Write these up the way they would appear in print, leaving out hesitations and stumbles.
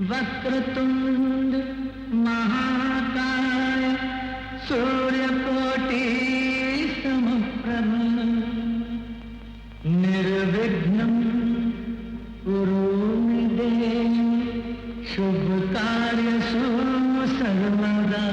वक्रतुंड महाकाय सूर्यकोटि समप्रभ निर्विघ्नं कुरु मे देव शुभ कार्यसु सर्वदा।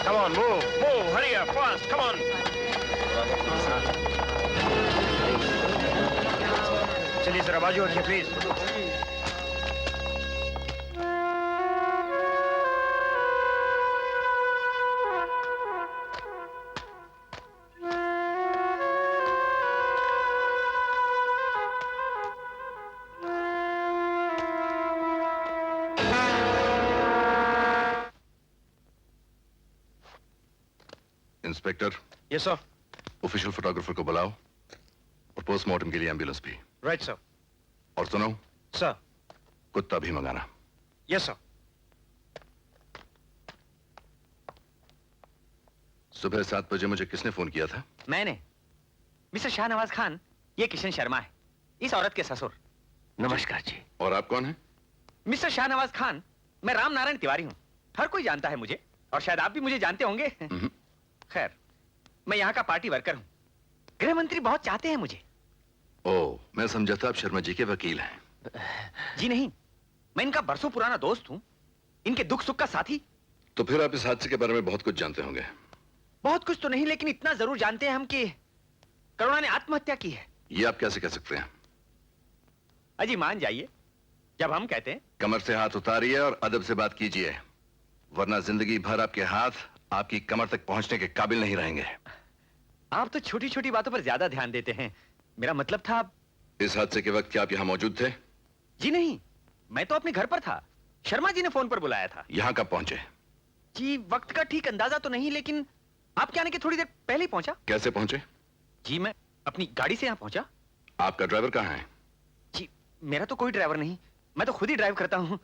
Come on, move, hurry up, fast, come on. चलिए जरा बाजू रखिए please. Inspector. Yes sir. Official photographer को बुलाओ और पोस्टमार्टम के लिए एम्बुलेंस भी। Right sir. और सुनो सर। कुत्ता भी मंगाना। Yes sir. सुबह 7 बजे मुझे किसने फोन किया था? मैंने। मिस्टर शाहनवाज खान, ये किशन शर्मा है, इस औरत के ससुर। नमस्कार जी। और आप कौन हैं? मिस्टर शाहनवाज खान, मैं राम नारायण तिवारी हूँ। हर कोई जानता है मुझे, और शायद आप भी मुझे जानते होंगे। खैर, मैं यहाँ का पार्टी वर्कर हूँ। गृह मंत्री बहुत चाहते हैं मुझे। ओह, मैं समझा था आप शर्मा जी के वकील हैं। जी नहीं, मैं इनका बरसों पुराना दोस्त हूँ, इनके दुख सुख का साथी। तो फिर आप इस हादसे के बारे में बहुत कुछ जानते होंगे। बहुत कुछ तो नहीं, लेकिन इतना जरूर जानते हैं हम कि करुणा ने आत्महत्या की है। ये आप कैसे कह सकते हैं? अजी मान जाइए जब हम कहते हैं। कमर से हाथ उतारिए और अदब से बात कीजिए, वरना जिंदगी भर आपके हाथ आपकी कमर तक पहुंचने के काबिल नहीं रहेंगे। आप तो छोटी छोटी बातों पर ज्यादा ध्यान देते हैं। मेरा मतलब था इस हादसे के वक्त क्या आप यहाँ मौजूद थे? जी नहीं, मैं तो अपने घर पर था। शर्मा जी ने फोन पर बुलाया था। यहाँ कब पहुंचे? जी वक्त का ठीक अंदाजा तो नहीं, लेकिन आपके आने के थोड़ी देर पहले ही पहुंचा। कैसे पहुंचे? जी मैं अपनी गाड़ी से यहाँ पहुंचा। आपका ड्राइवर कहाँ है? जी मेरा तो कोई ड्राइवर नहीं, मैं तो खुद ही ड्राइव करता हूँ।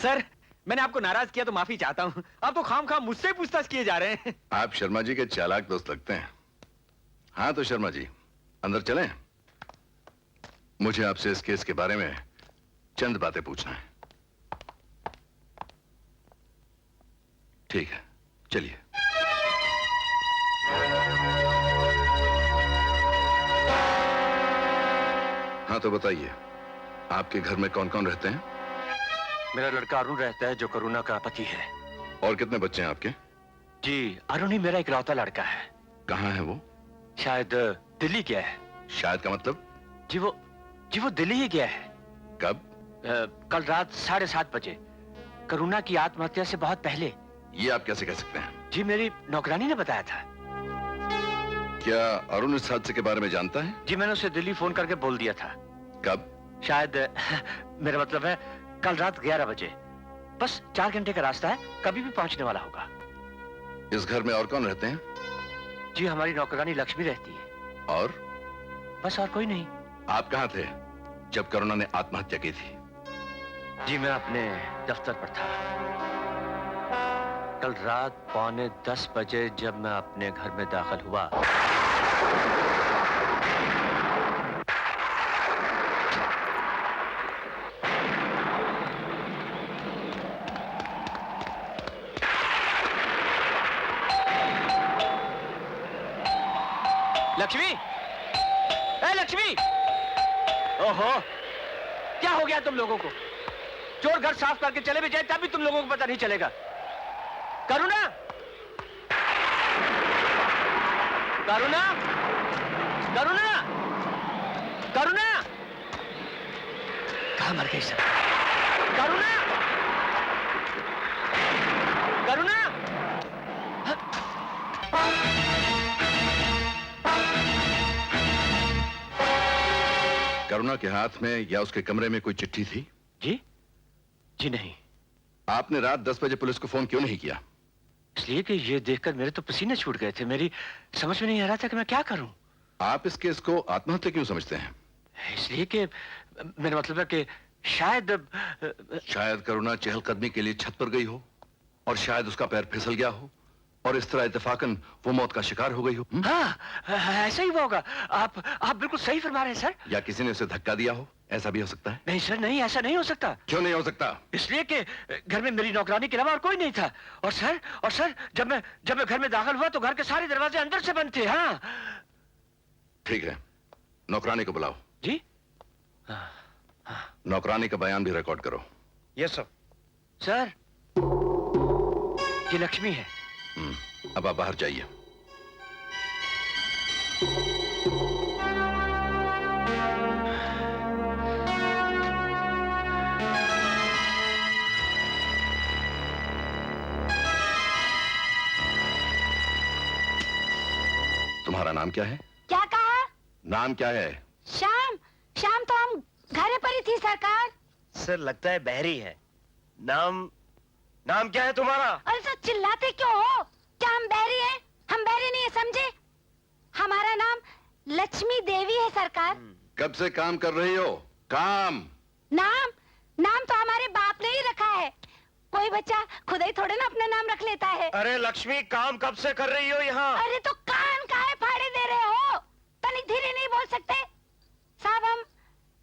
सर, मैंने आपको नाराज किया तो माफी चाहता हूँ। आप तो खामखाम मुझसे पूछताछ किए जा रहे हैं। आप शर्मा जी के चालाक दोस्त लगते हैं। हाँ तो शर्मा जी, अंदर चलें। मुझे आपसे इस केस के बारे में चंद बातें पूछना है। ठीक है, चलिए। हाँ तो बताइए, आपके घर में कौन कौन रहते हैं? मेरा लड़का अरुण रहता है, जो करुणा का पति है। और कितने बच्चे हैं आपके? जी अरुण ही मेरा इकलौता लड़का है। कहाँ है वो? शायद दिल्ली गया है। शायद का मतलब? जी वो दिल्ली ही गया है। कब? कल रात 7:30 बजे, करुणा की आत्महत्या से बहुत पहले। ये आप कैसे कह सकते हैं? जी मेरी नौकरानी ने बताया था। क्या अरुण इस हादसे के बारे में जानता है? जी मैंने उसे दिल्ली फोन करके बोल दिया था। कब? शायद मेरा मतलब है कल रात 11 बजे। बस 4 घंटे का रास्ता है, कभी भी पहुंचने वाला होगा। इस घर में और कौन रहते हैं? जी हमारी नौकरानी लक्ष्मी रहती है। और? बस और कोई नहीं। आप कहाँ थे जब करुणा ने आत्महत्या की थी? जी मैं अपने दफ्तर पर था। कल रात 9:45 बजे जब मैं अपने घर में दाखिल हुआ, लक्ष्मी, ए लक्ष्मी! ओहो, क्या हो गया तुम लोगों को? चोर घर साफ करके चले भी जाए तब भी तुम लोगों को पता नहीं चलेगा। करुणा, करुणा, करुणा, करुणा! कहाँ मर गई सब? करुणा, करुणा के हाथ में या उसके कमरे में कोई चिट्ठी थी? जी? जी नहीं। आपने रात 10 बजे पुलिस को फोन क्यों नहीं किया? इसलिए कि ये देखकर मेरे तो पसीने छूट गए थे। मेरी समझ में नहीं आ रहा था कि मैं क्या करूं। आप इस केस को आत्महत्या क्यों समझते हैं? इसलिए कि मेरा मतलब है कि शायद करुणा चहलकदमी के लिए छत पर गई हो और शायद उसका पैर फिसल गया हो और इस तरह इत्तेफाकन वो मौत का शिकार हो गई हो। हाँ, ऐसा ही हुआ होगा। आप बिल्कुल सही फरमा रहे हैं सर। या किसी ने उसे धक्का दिया हो, ऐसा भी हो सकता है। नहीं सर, नहीं, ऐसा नहीं हो सकता। क्यों नहीं हो सकता? इसलिए कि घर में मेरी नौकरानी के अलावा और कोई नहीं था। और सर जब मैं घर में दाखिल हुआ तो घर के सारे दरवाजे अंदर से बंद थे। हाँ। ठीक है, नौकरानी को बुलाओ। जी? नौकरानी का बयान भी रिकॉर्ड करो। Yes sir. सर, ये लक्ष्मी है। अब आप बाहर जाइए। तुम्हारा नाम क्या है? क्या कहा? नाम क्या है? शाम तो हम घर पर ही थी सरकार। सर लगता है बहरी है। नाम क्या है तुम्हारा? अरे सर चिल्लाते क्यों हो? क्या हम बहरी हैं? हम बहरी नहीं है, समझे? हमारा नाम लक्ष्मी देवी है सरकार। कब से काम कर रही हो? काम? नाम तो हमारे बाप ने ही रखा है। कोई बच्चा खुद ही थोड़े ना अपना नाम रख लेता है। अरे लक्ष्मी, काम कब से कर रही हो यहाँ? अरे तो कान काहे फाड़े दे रहे हो? तनिक धीरे नहीं बोल सकते? साहब हम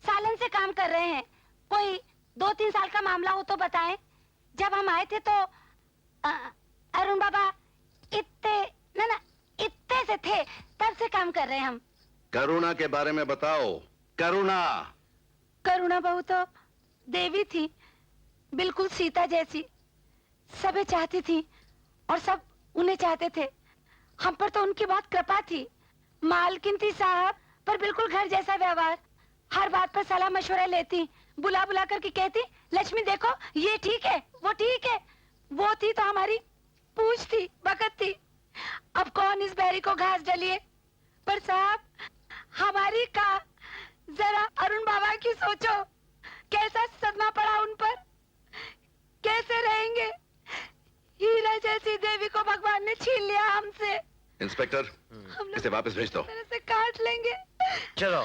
सालन से काम कर रहे हैं। कोई 2-3 साल का मामला हो तो बताएं। जब हम आए थे तो अरुण बाबा इतने से थे, तब से काम कर रहे हैं हम। करुणा के बारे में बताओ। करुणा बहू तो देवी थी, बिल्कुल सीता जैसी। सबे चाहती थी और सब उन्हें चाहते थे। हम पर तो उनकी बहुत कृपा थी। मालकिन थी साहब, पर बिल्कुल घर जैसा व्यवहार। हर बात पर सलाह मशवरा लेती, बुला बुला करके कहती, लक्ष्मी देखो ये ठीक है, वो ठीक है। वो थी तो हमारी पूछ थी, बकत थी। अब कौन इस बैरी को घास डलिए। पर साहब हमारी का जरा अरुण बाबा की सोचो, कैसा सदमा पड़ा उन पर। कैसे रहेंगे? हीरा जैसी देवी को भगवान ने छीन लिया हमसे। इंस्पेक्टर, इसे वापस भेज दो। तरह से काट लेंगे। चलो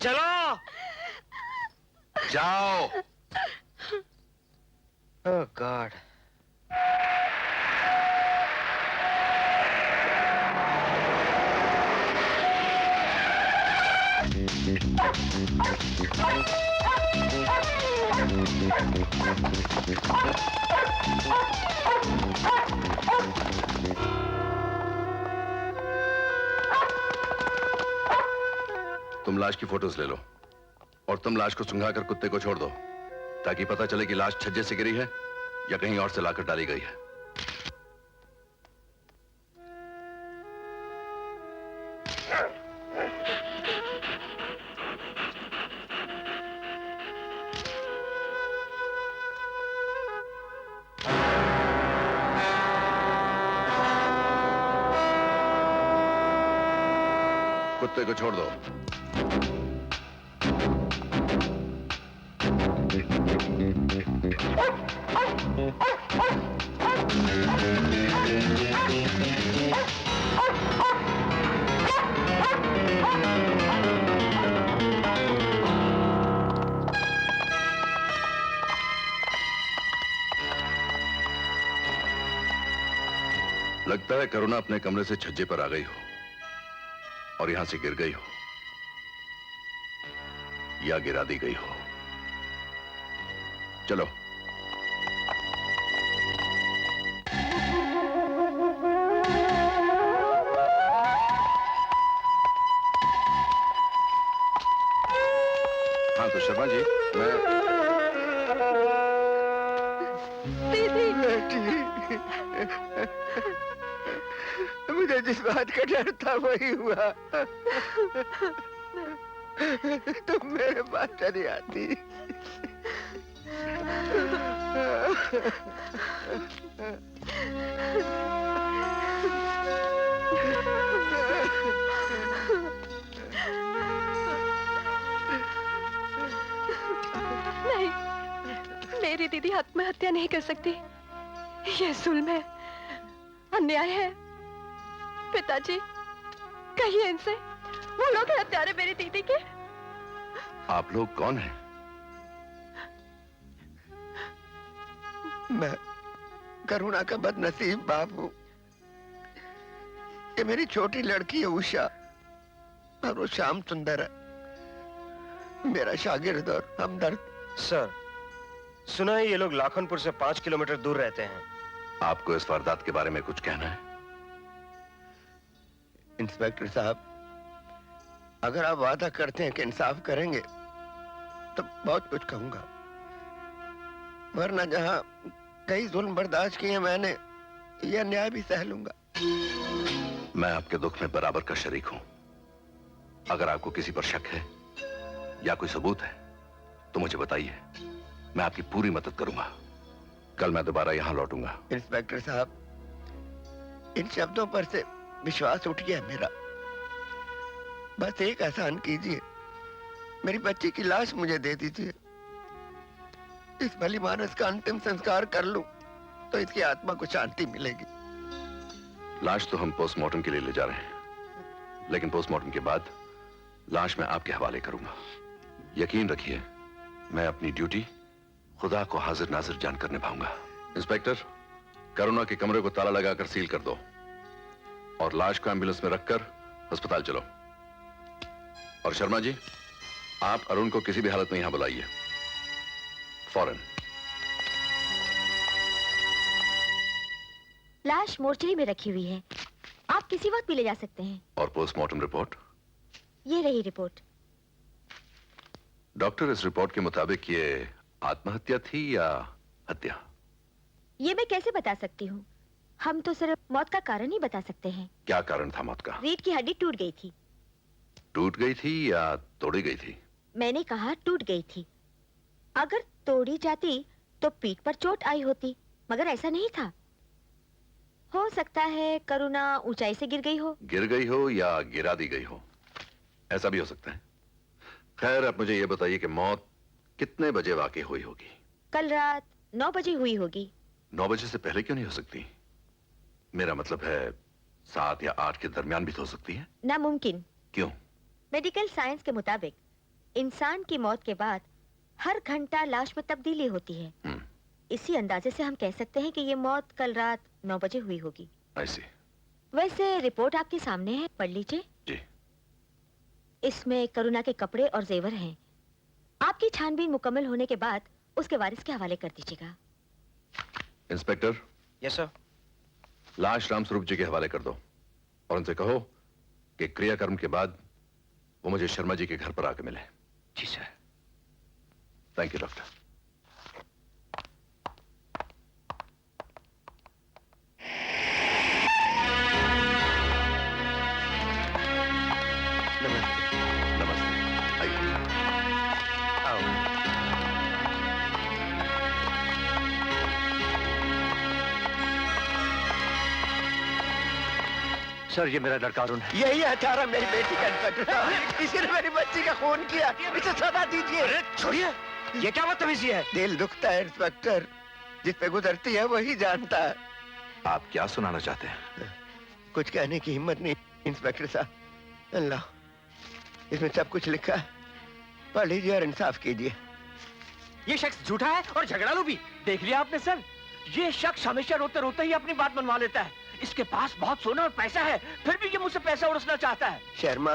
चलो जाओ। ओह गॉड। तुम लाश की फोटोज ले लो और तुम लाश को सुंघाकर कुत्ते को छोड़ दो, ताकि पता चले कि लाश छज्जे से गिरी है या कहीं और से लाकर डाली गई है। कुत्ते को छोड़ दो। लगता है करुणा अपने कमरे से छज्जे पर आ गई हो और यहां से गिर गई हो या गिरा दी गई हो। चलो। हाँ तो शर्मा जी, मैं मुझे जिस बात का डर था वही हुआ। तुम मेरे पास चली आती। दीदी आत्महत्या नहीं कर सकती। ये जुल्म है, अन्याय है। पिताजी, कहिए इनसे, वो लोग हैं हत्यारे मेरी दीदी के। आप लोग कौन हैं? मैं करुणा का बदनसीब बाप हूं। ये मेरी छोटी लड़की है उषा, और वो श्याम सुंदर है, मेरा शागिर्द और हमदर्द। सर, सुना है ये लोग लाखनपुर से 5 किलोमीटर दूर रहते हैं। आपको इस वारदात के बारे में कुछ कहना है? इंस्पेक्टर साहब, अगर आप वादा करते हैं कि इंसाफ करेंगे तो बहुत कुछ कहूंगा, वरना जहां कई जुल्म बर्दाश्त किए मैंने, यह अन्याय भी सह लूंगा। मैं आपके दुख में बराबर का शरीक हूं। अगर आपको किसी पर शक है या कोई सबूत है तो मुझे बताइए, मैं आपकी पूरी मदद करूंगा। कल मैं दोबारा यहां लौटूंगा। इंस्पेक्टर साहब, इन शब्दों पर से विश्वास उठ गया मेरा। बस एक एहसान कीजिए, मेरी बच्ची की लाश मुझे दे दीजिए। इस भली मानस का अंतिम संस्कार कर लूं तो इसकी आत्मा को शांति मिलेगी। लाश तो हम पोस्टमार्टम के लिए ले जा रहे हैं, लेकिन पोस्टमार्टम के बाद लाश मैं आपके हवाले करूंगा। यकीन रखिए, मैं अपनी ड्यूटी खुदा को हाजिर नाजिर जानकर निभाऊंगा। इंस्पेक्टर, करुणा के कमरे को ताला लगाकर सील कर दो और लाश को एम्बुलेंस में रखकर अस्पताल चलो। और शर्मा जी, आप अरुण को किसी भी हालत में यहां बुलाइए, फौरन। लाश मोर्चरी में रखी हुई है, आप किसी वक्त भी ले जा सकते हैं। और पोस्टमार्टम रिपोर्ट? ये रही रिपोर्ट। डॉक्टर, इस रिपोर्ट के मुताबिक ये आत्महत्या थी या हत्या? ये मैं कैसे बता सकती हूँ? हम तो सिर्फ मौत का कारण ही बता सकते हैं। क्या कारण था मौत का? रीढ़ की हड्डी टूट गई थी। टूट गई थी या तोड़ी गई थी? मैंने कहा टूट गई थी। अगर तोड़ी जाती तो पीठ पर चोट आई होती, मगर ऐसा नहीं था। हो सकता है करुणा ऊंचाई से गिर गई हो। गिर गई हो या गिरा दी गई हो, ऐसा भी हो सकता है। खैर, अब मुझे यह बताइए कि मौत कितने बजे वाकई हुई होगी? कल रात 9 बजे हुई होगी। 9 बजे से पहले क्यों नहीं हो सकती? मेरा मतलब है 7 या 8 के दरमियान भी तो हो सकती है। नामुमकिन। क्यों? मेडिकल साइंस के मुताबिक इंसान की मौत के बाद हर घंटा लाश में तब्दीली होती है। इसी अंदाजे से हम कह सकते हैं कि ये मौत कल रात 9 बजे हुई होगी। I see. वैसे रिपोर्ट आपके सामने है, पढ़ लीजिए। जी। इसमें करुणा के कपड़े और जेवर हैं। आपकी छानबीन मुकम्मल होने के बाद उसके वारिस के हवाले कर दीजिएगा। इंस्पेक्टर। Yes sir. लाश रामस्वरूप जी के हवाले कर दो और उनसे कहो कि क्रियाकर्म के बाद वो मुझे शर्मा जी के घर पर आके मिले। जी सर। Thank you doctor. नमस्ते। आइए। सर, ये मेरा लड़का अरुण है। यही हत्यारा मेरी बेटी का इंस्पेक्टर साहब। इसी ने मेरी बच्ची का खून किया, इसे सजा दीजिए। अरे छोड़िए, ये क्या बदतमीजी है? दिल दुखता है इंस्पेक्टर, जिस पे गुजरती है वही जानता है। आप क्या सुनाना चाहते हैं? कुछ कहने की हिम्मत नहीं इंस्पेक्टर साहब। अल्लाह, इसमें सब कुछ लिखा है, पढ़ लीजिए और इंसाफ कीजिए। ये शख्स झूठा है और झगड़ालू भी। देख लिया आपने सर, ये शख्स हमेशा रोते रोते ही अपनी बात मनवा लेता है। इसके पास बहुत सोना और पैसा है, फिर भी ये मुझसे पैसा उड़सना चाहता है। शर्मा,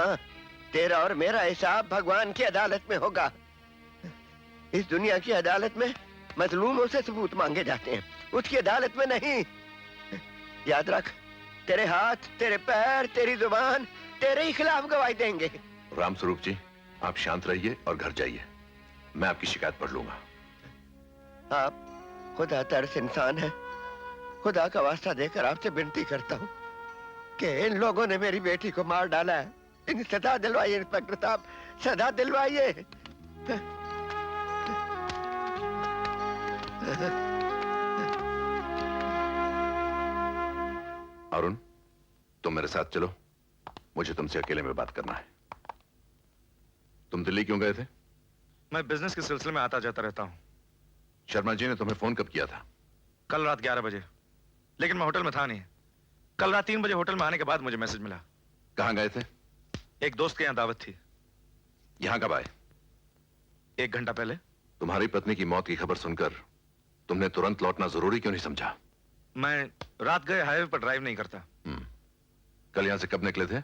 तेरा और मेरा हिसाब भगवान की अदालत में होगा। इस दुनिया की अदालत में मजलूमों से सबूत मांगे जाते हैं, उसकी अदालत में नहीं। याद रख, तेरे हाथ, तेरे पैर, तेरी जुबान तेरे ही खिलाफ गवाही देंगे। रामस्वरूप जी, आप शांत रहिए और घर जाइए। मैं आपकी शिकायत पढ़ लूंगा। आप खुदा तरस इंसान है। खुदा का वास्ता देकर आपसे विनती करता हूँ कि इन लोगों ने मेरी बेटी को मार डाला है, इन्हें सजा दिलवाइए इंस्पेक्टर साहब, सजा दिलवाइए। अरुण, तुम मेरे साथ चलो, मुझे तुमसे अकेले में बात करना है। तुम दिल्ली क्यों गए थे? मैं बिजनेस के सिलसिले में आता जाता रहता हूँ। शर्मा जी ने तुम्हें फोन कब किया था? कल रात 11 बजे, लेकिन मैं होटल में था नहीं। कल रात 3 बजे होटल में आने के बाद मुझे मैसेज मिला। कहाँ गए थे? एक दोस्त के यहाँ दावत थी। यहाँ कब आए? 1 घंटा पहले। तुम्हारी पत्नी की मौत की खबर सुनकर तुमने तुरंत लौटना जरूरी क्यों नहीं समझा? मैं रात गए हाईवे पर ड्राइव नहीं करता। कल यहाँ से कब निकले थे?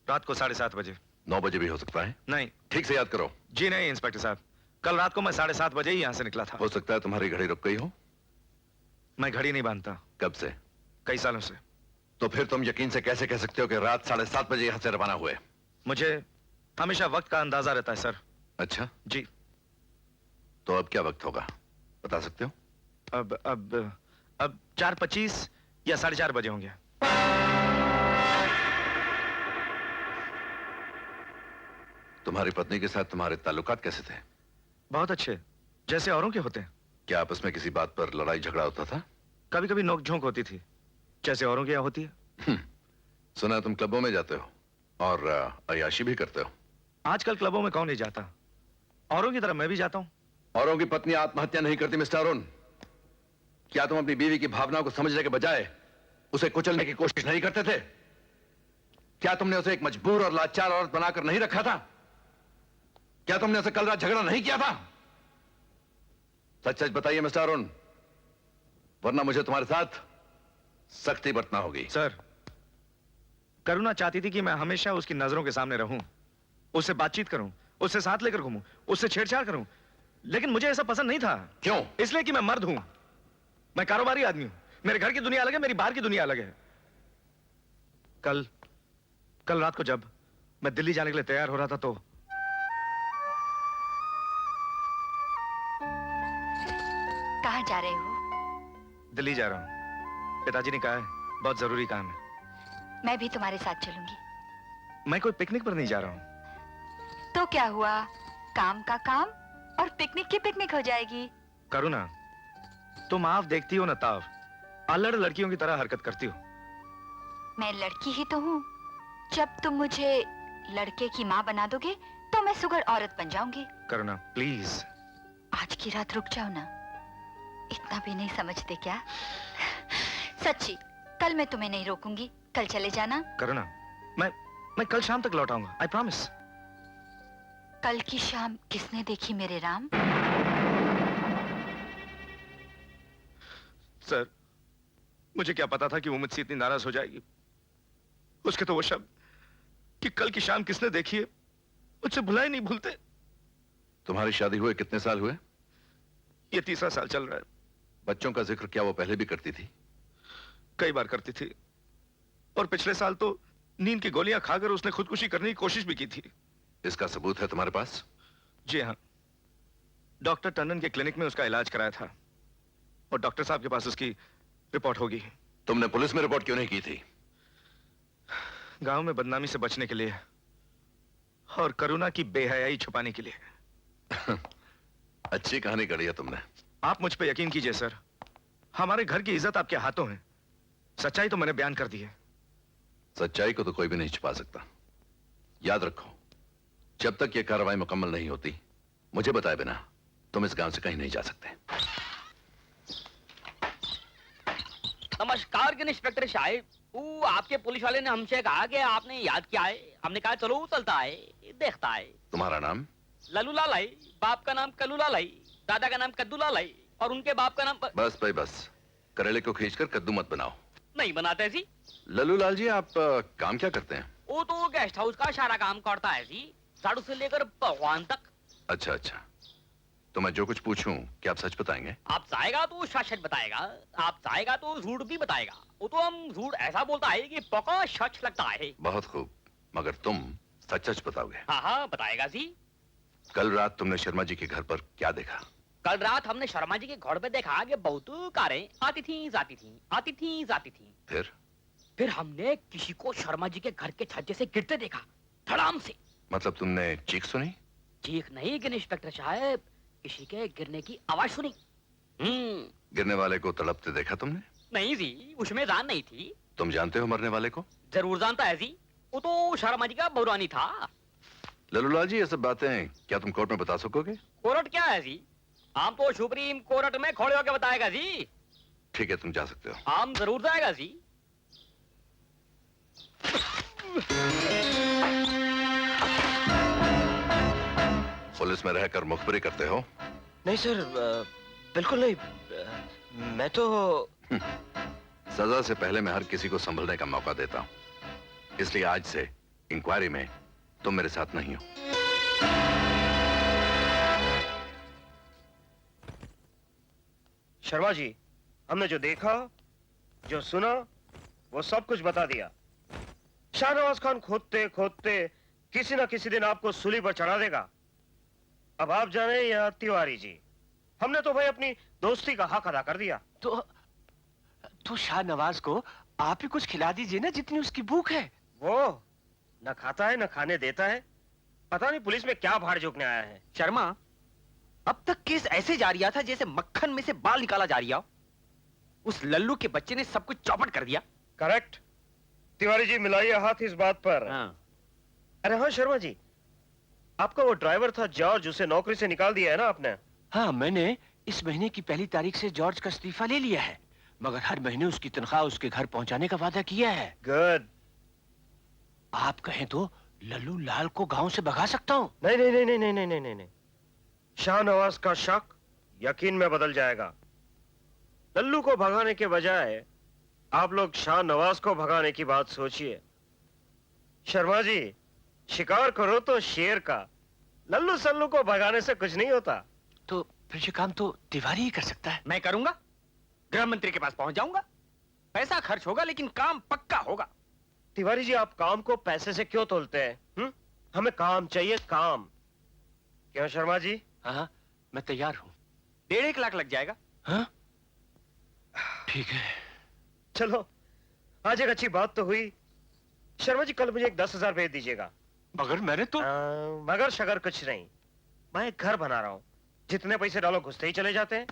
रात को 7:30 बजे। 9 बजे भी हो सकता है? नहीं। ठीक से याद करो। जी नहीं इंस्पेक्टर साहब, कल रात को मैं 7:30 बजे ही यहाँ से निकला था। हो सकता है तुम्हारी घड़ी रुक गई हो। मैं घड़ी नहीं बांधता। कब से? कई सालों से। तो फिर तुम यकीन से कैसे कह सकते हो कि रात 7:30 बजे यहाँ से रवाना हुए? मुझे हमेशा वक्त का अंदाजा रहता है सर। अच्छा जी। तो अब क्या वक्त होगा, बता सकते हो? अब 4:25 या 4:30 बजे होंगे। तुम्हारी पत्नी के साथ तुम्हारे ताल्लुकात कैसे थे? बहुत अच्छे, जैसे औरों के होते हैं। क्या आपस में किसी बात पर लड़ाई झगड़ा होता था? कभी कभी नोक-झोंक होती थी, जैसे औरों के यहाँ होती है। सुना तुम क्लबों में जाते हो और अय्याशी भी करते हो। आजकल क्लबों में कौन नहीं जाता, औरों की तरह मैं भी जाता हूँ। औरों की पत्नी आत्महत्या नहीं करती मिस्टर अरुण। क्या तुम अपनी बीवी की भावनाओं को समझने के बजाय उसे कुचलने की कोशिश नहीं करते थे? क्या तुमने उसे एक मजबूर और लाचार औरत बनाकर नहीं रखा था? क्या तुमने उसे कल रात झगड़ा नहीं किया था? सच सच बताइए मिस्टर अरुण, वरना मुझे तुम्हारे साथ सख्ती बरतना होगी। सर, करुणा चाहती थी कि मैं हमेशा उसकी नजरों के सामने रहूं, उससे बातचीत करूं, उससे साथ लेकर घूमूं, उससे छेड़छाड़ करूं, लेकिन मुझे ऐसा पसंद नहीं था। क्यों? इसलिए कि मैं मर्द हूं, मैं कारोबारी आदमी हूं, मेरे घर की दुनिया अलग है, मेरी बाहर की दुनिया अलग है। कल रात को जब मैं दिल्ली जाने के लिए तैयार हो रहा था तो कहाँ जा रहे हो? दिल्ली जा रहा हूं। पिताजी ने कहा है बहुत जरूरी काम है। मैं भी तुम्हारे साथ चलूंगी। मैं कोई पिकनिक पर नहीं जा रहा हूं। तो क्या हुआ, काम का काम और पिकनिक की पिकनिक हो जाएगी। करुणा, तुम आव देखती हो न ताव, अल्लड़ लड़कियों की तरह हरकत करती हो। मैं लड़की ही तो हूँ। जब तुम मुझे लड़के की माँ बना दोगे तो मैं सुगर औरत बन जाऊंगी। करुणा प्लीज। आज की रात रुक जाओ ना, इतना भी नहीं समझते क्या? सच्ची, कल मैं तुम्हें नहीं रोकूंगी, कल चले जाना। करुणा, मैं कल शाम तक लौट आऊंगा, आई प्रॉमिस। कल की शाम किसने देखी मेरे राम? सर, मुझे क्या पता था कि वो मुझसे इतनी नाराज हो जाएगी। उसके तो वो शब्द कि कल की शाम किसने देखी है, मुझसे भुला ही नहीं भूलते। तुम्हारी शादी हुए कितने साल हुए? ये 3रा साल चल रहा है। बच्चों का जिक्र क्या वो पहले भी करती थी? कई बार करती थी, और पिछले साल तो नींद की गोलियां खाकर उसने खुदकुशी करने की कोशिश भी की थी। इसका सबूत है तुम्हारे पास? जी हाँ, डॉक्टर टंडन के क्लिनिक में उसका इलाज कराया था और डॉक्टर साहब के पास उसकी रिपोर्ट होगी। तुमने पुलिस में रिपोर्ट क्यों नहीं की थी? गांव में बदनामी से बचने के लिए और करुणा की बेहयाई छुपाने के लिए। अच्छी कहानी गढ़ी है तुमने। आप मुझ पे यकीन कीजिए सर, हमारे घर की इज्जत आपके हाथों है। सच्चाई तो मैंने बयान कर दी है। सच्चाई को तो कोई भी नहीं छुपा सकता। याद रखो, जब तक यह कार्रवाई मुकम्मल नहीं होती, मुझे बताए बिना तुम इस गांव से कहीं नहीं जा सकते। नमस्कार इंस्पेक्टर साहब। आपके पुलिस वाले ने हमसे कहा कि आपने याद किया है। हमने कहा चलो चलता है, देखता है। तुम्हारा नाम? लल्लू लाल है, बाप का नाम कल्लू लाल है, दादा का नाम कद्दू लाल है और उनके बाप का नाम बस भाई बस, करेले को खींचकर कद्दू मत बनाओ। नहीं बनाते जी। लल्लू लाल जी, आप काम क्या करते हैं? वो तो गेस्ट हाउस का सारा काम करता है जी, झाड़ू से लेकर भगवान तक। अच्छा अच्छा, तो मैं जो कुछ पूछूं क्या आप सच बताएंगे? आप चाहेगा तो सच बताएगा, आप चाहेगा तो झूठ भी बताएगा। वो तो हम झूठ ऐसा बोलता है कि पक्का सच लगता है। बहुत खूब, मगर तुम सच सच बताओगे? हाँ हाँ बताएगा जी। कल रात तुमने शर्मा जी के घर पर क्या देखा? कल रात हमने शर्मा जी के घर पे देखा कि बहुत कारें आती थी जाती थी, आती थी जाती थी। फिर हमने किसी को शर्मा जी के घर के छज्जे से गिरते देखा, धड़ाम से। मतलब तुमने चीख सुनी? चीख नहीं कि इंस्पेक्टर साहब, किसी के गिरने की आवाज सुनी। गिरने वाले को तड़पते देखा तुमने? नहीं जी, उसमें जान नहीं थी। तुम जानते हो मरने वाले को? जरूर जानता है जी, वो तो शर्मा जी का बहुरानी था। लल्लूलाल जी, ये सब बातें क्या तुम कोर्ट में बता सकोगे? कोर्ट क्या है जी, हम तो सुप्रीम कोर्ट में खड़े होकर बताएगा जी। ठीक है, तुम जा सकते हो। हम जरूर जाएगा जी। पुलिस में रहकर मुखबिरी करते हो? नहीं सर, बिल्कुल नहीं। मैं तो सजा से पहले मैं हर किसी को संभलने का मौका देता हूं, इसलिए आज से इंक्वायरी में तुम मेरे साथ नहीं हो। शर्मा जी, हमने जो देखा, जो सुना, वो सब कुछ बता दिया। शाहनवाज खान खोदते खोदते किसी ना किसी दिन आपको सूली पर चढ़ा देगा। अब आप जाने या तिवारी जी, हमने तो भाई अपनी दोस्ती का हक अदा कर दिया। तो शाहनवाज को आप ही कुछ खिला दीजिए ना, जितनी उसकी भूख है। वो न खाता है न खाने देता है। पता नहीं पुलिस में क्या भाड़ जोकने आया है। शर्मा, अब तक केस ऐसे जा रहा था जैसे मक्खन में से बाल निकाला जा रहा हो। उस लल्लू के बच्चे ने सब कुछ चौपट कर दिया। करेक्ट। तिवारी जी, मिलाइए हाथ इस बात पर। हाँ। अरे हाँ शर्मा जी, आपका वो ड्राइवर था जॉर्ज, उसे नौकरी से निकाल दिया है ना आपने? हाँ, मैंने इस महीने की 1 तारीख से जॉर्ज का इस्तीफा ले लिया है, मगर हर महीने उसकी तनख्वाह उसके घर पहुंचाने का वादा किया है। गुड। आप कहें तो लल्लू लाल को गांव से भगा सकता हूँ। नहीं नहीं नहीं नहीं नहीं नहीं नहीं नहीं, शाहनवाज का शक यकीन में बदल जाएगा। लल्लू को भगाने के बजाय आप लोग शाहनवाज को भगाने की बात सोचिए। शर्मा जी, शिकार करो तो शेर का, लल्लू सल्लू को भगाने से कुछ नहीं होता। तो फिर ये काम तो तिवारी ही कर सकता है। मैं करूंगा, गृह मंत्री के पास पहुंच जाऊंगा। पैसा खर्च होगा लेकिन काम पक्का होगा। तिवारी जी, आप काम को पैसे से क्यों तोलते हैं? हमें काम चाहिए, काम। क्यों शर्मा जी? हाँ, मैं तैयार हूँ। 1.5 लाख लग जाएगा। हाँ? ठीक है। चलो, आज एक अच्छी बात तो हुई। शर्मा जी, कल मुझे एक 10,000 भेज दीजिएगा। मगर मैंने तो मगर शगर कुछ नहीं, मैं एक घर बना रहा हूं, जितने पैसे डालो घुसते ही चले जाते हैं,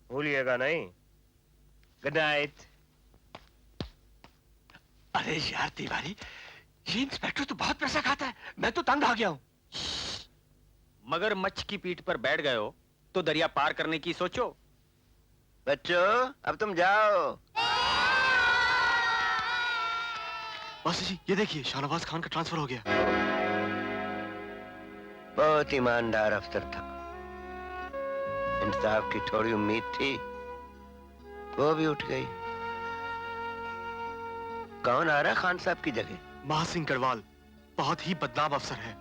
भूलिएगा नहीं। Good night. अरे यार तिवारी, ये इंस्पेक्टर तो बहुत पैसा खाता है, मैं तो तंग आ गया हूँ। मगर मच्छ की पीठ पर बैठ गए हो तो दरिया पार करने की सोचो। बच्चों, अब तुम जाओ। बस जी, ये देखिए शाहनवाज खान का ट्रांसफर हो गया। बहुत ईमानदार अफसर था, इंसाफ की थोड़ी उम्मीद थी, वो भी उठ गई। कौन आ रहा खान साहब की जगह? महासिंह गढ़वाल बहुत ही बदनाम अफसर है,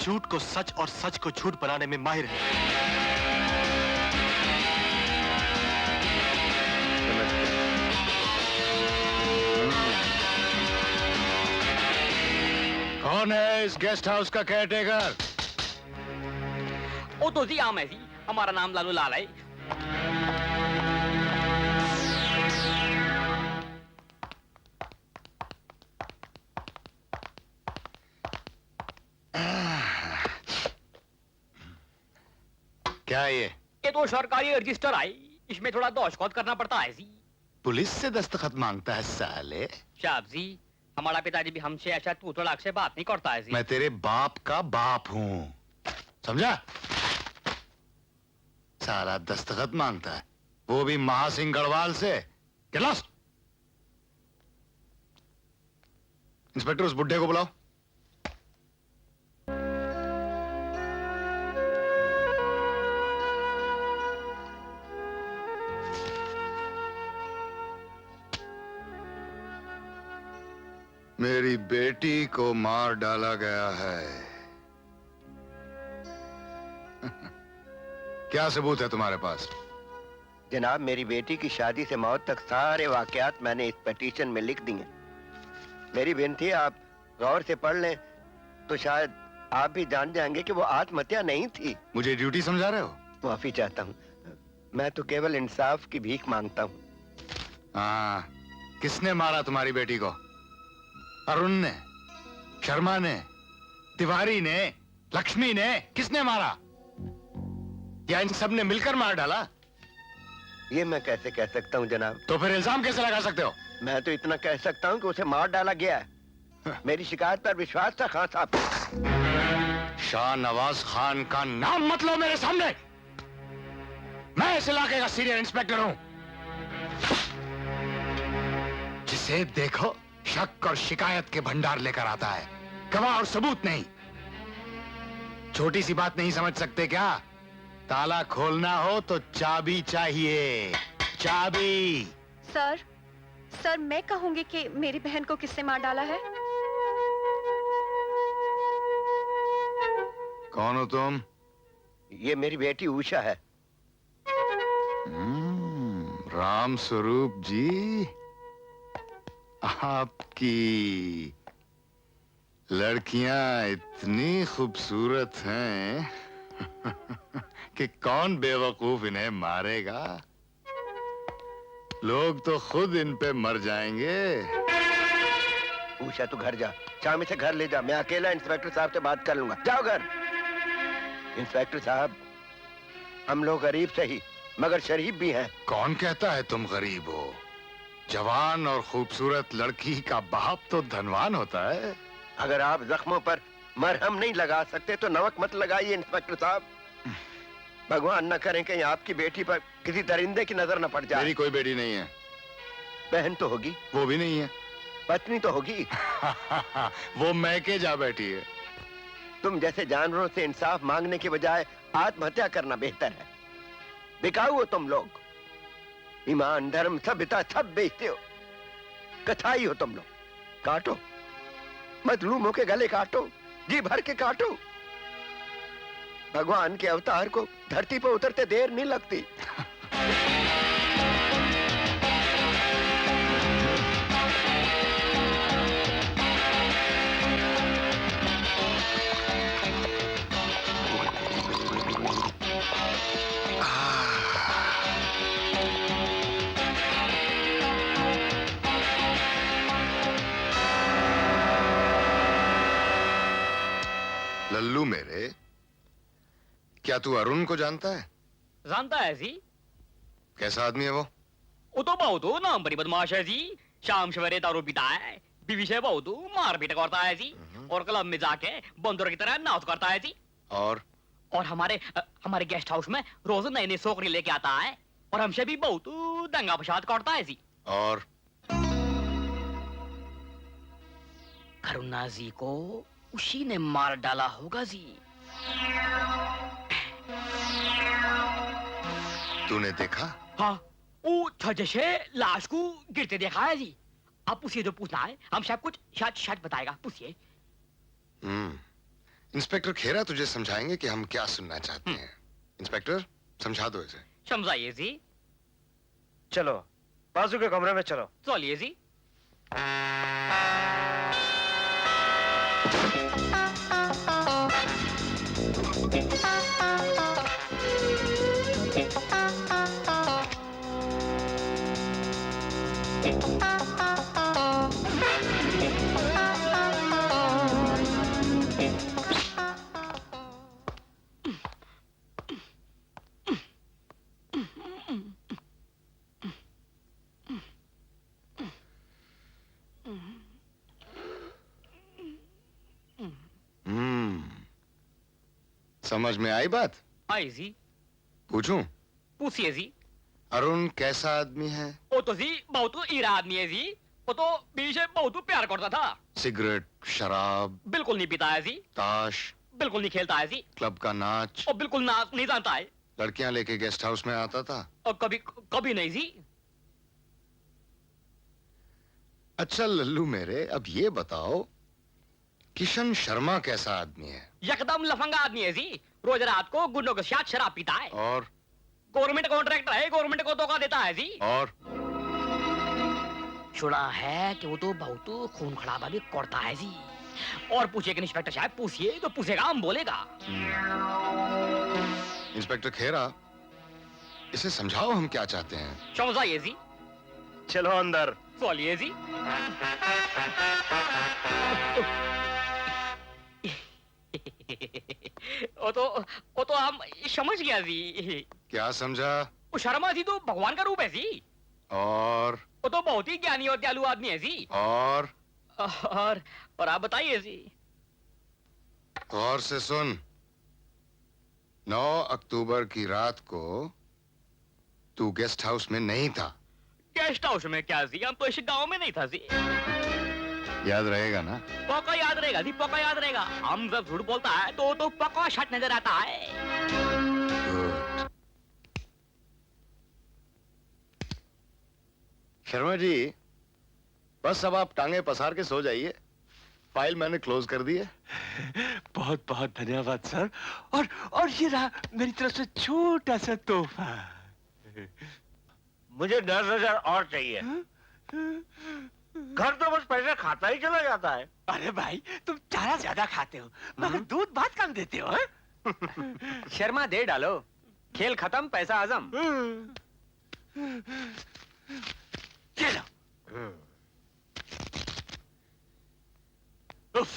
झूठ को सच और सच को झूठ बनाने में माहिर है। कौन है इस गेस्ट हाउस का केयरटेकर? वो तो जी आम है जी, हमारा नाम लालू लाल है। क्या ये तो सरकारी रजिस्टर आई, इसमें थोड़ा दौशखौत करना पड़ता है जी। पुलिस से दस्तखत मांगता है साले? साहब जी, हमारा पिताजी भी हमसे ऐसा तू तड़ाक से बात नहीं करता है जी। मैं तेरे बाप का बाप हूँ, समझा? साला दस्तखत मांगता है, वो भी महासिंह गढ़वाल से। Get lost! इंस्पेक्टर, उस बुड्ढे को बुलाओ। मेरी बेटी को मार डाला गया है। क्या सबूत है तुम्हारे पास? जनाब, मेरी बेटी की शादी से मौत तक सारे वाकयात मैंने इस पिटीशन में लिख दिए। मेरी विनती, आप गौर से पढ़ लें तो शायद आप भी जान जाएंगे कि वो आत्महत्या नहीं थी। मुझे ड्यूटी समझा रहे हो? माफी चाहता हूँ, मैं तो केवल इंसाफ की भीख मांगता हूँ। हाँ, किसने मारा तुम्हारी बेटी को? अरुण ने, शर्मा ने, तिवारी ने, लक्ष्मी ने? किसने मारा? या इन सब ने मिलकर मार डाला? ये मैं कैसे कह सकता हूँ जनाब। तो फिर इल्जाम कैसे लगा सकते हो? मैं तो इतना कह सकता हूँ कि उसे मार डाला गया है। मेरी शिकायत पर विश्वास था खान साहब। शाहनवाज खान का नाम मत लो मेरे सामने। मैं इस इलाके का सीनियर इंस्पेक्टर हूं। जिसे देखो शक और शिकायत के भंडार लेकर आता है, गवाह और सबूत नहीं। छोटी सी बात नहीं समझ सकते क्या? ताला खोलना हो तो चाबी चाहिए, चाबी। सर, सर मैं कहूंगी कि मेरी बहन को किसने मार डाला है। कौन हो तुम? ये मेरी बेटी उषा है। राम स्वरूप जी, आपकी लड़कियां इतनी खूबसूरत हैं कि कौन बेवकूफ इन्हें मारेगा। लोग तो खुद इन पे मर जाएंगे। उषा तू घर जा, शाम से घर ले जा। मैं अकेला इंस्पेक्टर साहब से बात कर लूंगा। जाओ घर। इंस्पेक्टर साहब, हम लोग गरीब सही मगर शरीफ भी हैं। कौन कहता है तुम गरीब हो? जवान और खूबसूरत लड़की का बाप तो धनवान होता है। अगर आप जख्मों पर मरहम नहीं लगा सकते तो नमक मत लगाइए इंस्पेक्टर साहब। भगवान न करें कहीं आपकी बेटी पर किसी दरिंदे की नजर न पड़ जाए। मेरी कोई बेटी नहीं है। बहन तो होगी। वो भी नहीं है। पत्नी तो होगी। वो मैके जा बैठी है। तुम जैसे जानवरों से इंसाफ मांगने के बजाय आत्महत्या करना बेहतर है। बिकाऊ हो तुम लोग। ईमान, धर्म, सभ्यता सब बेचते हो। कथाई हो तुम लोग। काटो, मजलूमों के गले काटो, जी भर के काटो। भगवान के अवतार को धरती पर उतरते देर नहीं लगती। लल्लू मेरे, क्या तू अरुण को जानता है? जानता है जी। कैसा आदमी है वो? वो तो बहुत नाम बड़ी बदमाश है जी। शाम सवेरे दारू पीता है, बीवी से बहुत मारपीट करता है जी, और क्लब में जाके बंदर की तरह नाच करता है जी। और हमारे गेस्ट हाउस में रोज नई नई सोकरी लेके आता है, और हमसे भी बहुत दंगा फसाद करता है जी। और करुणा जी को उसी ने मार डाला होगा जी। तूने देखा? हाँ, वो छज्जे से लाश को गिरते देखा है जी। आप पूछिए जो पूछना है, हम सब कुछ शायद बताएगा। पूछिए। इंस्पेक्टर खेरा तुझे समझाएंगे कि हम क्या सुनना चाहते हैं। इंस्पेक्टर, समझा दो इसे। समझाइए जी। चलो बाजू के कमरे में चलो। चलिए जी। समझ में आई बात? आई जी। पूछूं? पूछिए जी। अरुण कैसा आदमी है? वो तो जी बहुत ईरा आदमी है जी। वो तो बीवी से बहुत प्यार करता था। सिगरेट, शराब बिल्कुल नहीं पीता है जी। ताश बिल्कुल नहीं खेलता है जी। क्लब का नाच और बिल्कुल नाच नहीं जानता है। लड़कियां लेके गेस्ट हाउस में आता था? और कभी नहीं जी। अच्छा लल्लू मेरे, अब ये बताओ किशन शर्मा कैसा आदमी है? एकदम लफंगा आदमी है जी। रोज रात को गुंडों के साथ शराब पीता है। और गवर्नमेंट कॉन्ट्रैक्टर है, गवर्नमेंट को धोखा देता है जी। और सुना है कि वो तो बहुत खून खराबा भी करता है जी। और पूछिए कि इंस्पेक्टर साहब, पूछिए तो पूछेगा, हम बोलेगा। इंस्पेक्टर खेरा, इसे समझाओ हम क्या चाहते हैं। समझाइए जी। चलो अंदर। चलिए जी। वो तो हम समझ गया जी। क्या समझा? वो शर्मा जी तो भगवान का रूप है जी। और वो तो बहुत ही ज्ञानी और दयालु आदमी है जी। और आप बताइए जी। गौर से सुन। 9 अक्टूबर की रात को तू गेस्ट हाउस में नहीं था। गेस्ट हाउस में क्या जी, हम तो इस गांव में नहीं था जी। याद रहेगा ना? पक्का याद रहेगा जी, पक्का याद रहेगा। हम जब झूठ बोलता है तो पक्का शट नजर आता है। गुड। शर्मा जी, बस अब आप टांगे पसार के सो जाइए। फाइल मैंने क्लोज कर दी है। बहुत बहुत धन्यवाद सर। और ये रहा मेरी तरफ से छोटा सा तोहफा। मुझे 10,000 और चाहिए। घर तो बस पैसा खाता ही चला जाता है। अरे भाई, तुम चारा ज्यादा खाते हो मगर दूध बहुत कम देते हो। शर्मा दे डालो, खेल खत्म पैसा आजम। ये लो। उफ,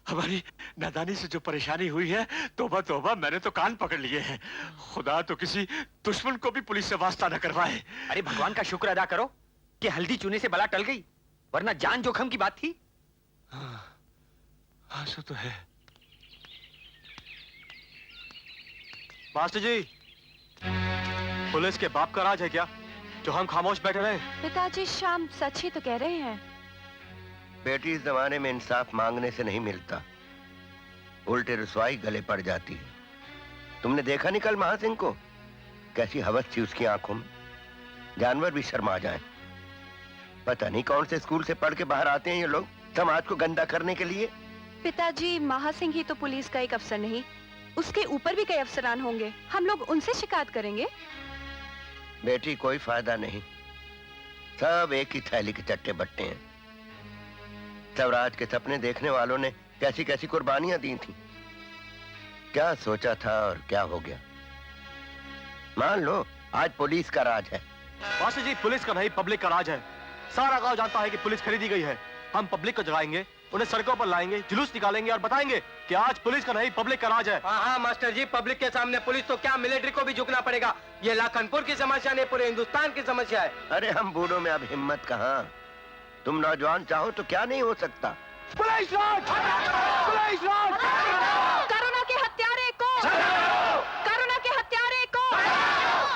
हमारी नादानी से जो परेशानी हुई है, तौबा तौबा, मैंने तो कान पकड़ लिए हैं। खुदा तो किसी दुश्मन को भी पुलिस से वास्ता न करवाए। अरे भगवान का शुक्र अदा करो कि हल्दी चूने से बला टल गई, वरना जान जोखम की बात थी। हाँ सो तो है। मास्टर जी, पुलिस के बाप का राज है क्या जो हम खामोश बैठे रहे? पिताजी श्याम सच ही तो कह रहे हैं। बेटी, इस जमाने में इंसाफ मांगने से नहीं मिलता, उल्टे रुसवाई गले पड़ जाती है। तुमने देखा नहीं कल महासिंह को? कैसी हवस थी उसकी आंखों में, जानवर भी शर्मा जाए। पता नहीं कौन से स्कूल से पढ़ के बाहर आते हैं ये लोग समाज को गंदा करने के लिए। पिताजी, महासिंह ही तो पुलिस का एक अफसर नहीं, उसके ऊपर भी कई अफसरान होंगे। हम लोग उनसे शिकायत करेंगे। बेटी, कोई फायदा नहीं, सब एक ही थैली के चट्टे बट्टे हैं। स्वराज के सपने देखने वालों ने कैसी कैसी कुर्बानियां दी थी। क्या सोचा था और क्या हो गया। मान लो आज पुलिस का राज है। मास्टर जी, पुलिस का नहीं, पब्लिक का राज है। सारा गांव जानता है कि पुलिस खरीदी गई है। हम पब्लिक को जगाएंगे, उन्हें सड़कों पर लाएंगे, जुलूस निकालेंगे और बताएंगे कि आज पुलिस का नहीं, पब्लिक का राज है। हाँ मास्टर जी, पब्लिक के सामने पुलिस तो क्या, मिलिट्री को भी झुकना पड़ेगा। ये लाखनपुर की समस्या नहीं, पूरे हिंदुस्तान की समस्या है। अरे हम बूढ़ों में अब हिम्मत कहाँ। तुम नौजवान चाहो तो क्या नहीं हो सकता। पुलिस राज! पुलिस राज! करुणा के हत्यारे को! करुणा के हत्यारे को!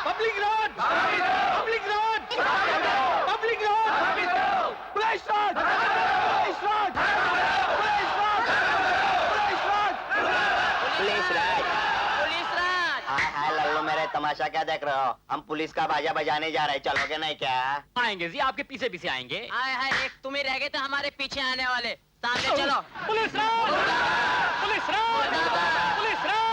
पब्लिक राज! पब्लिक राज! पब्लिक राज! पुलिस राज! पुलिस राज! पुलिस राज! पुलिस राज! पुलिस राज! हाँ लल्लू, मेरे तमाशा क्या देख रहे हो? हम पुलिस का बाजा बजाने जा रहे हैं, चलोगे नहीं क्या? आएंगे जी, आपके पीछे पीछे आएंगे। आए हाय, एक तुम ही रह गए तो हमारे पीछे आने वाले। सामने चलो। पुलिस राज! पुलिस राज! पुलिस राज!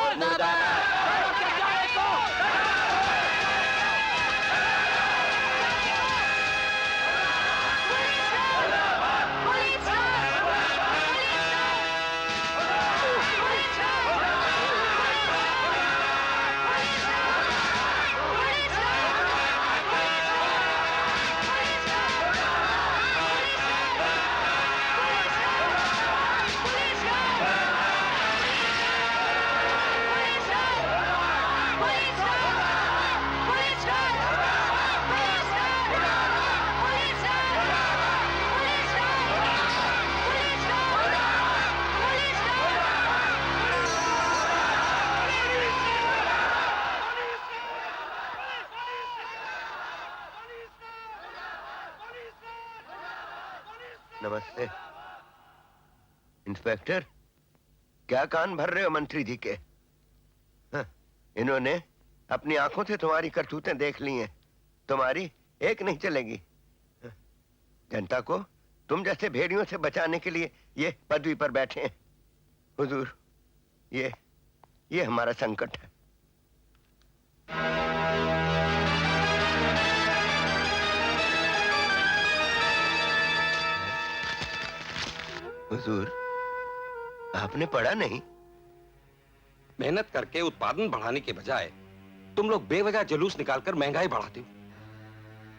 नमस्ते इंस्पेक्टर, क्या कान भर रहे हो मंत्री जी के? हाँ, इन्होंने अपनी आंखों से तुम्हारी करतूतें देख ली हैं, तुम्हारी एक नहीं चलेगी। हाँ, जनता को तुम जैसे भेड़ियों से बचाने के लिए ये पदवी पर बैठे हैं। हुजूर, ये हमारा संकट है। हुजूर, आपने पढ़ा नहीं? मेहनत करके उत्पादन बढ़ाने के बजाय तुम लोग बेवजह जुलूस निकालकर महंगाई बढ़ाते हो।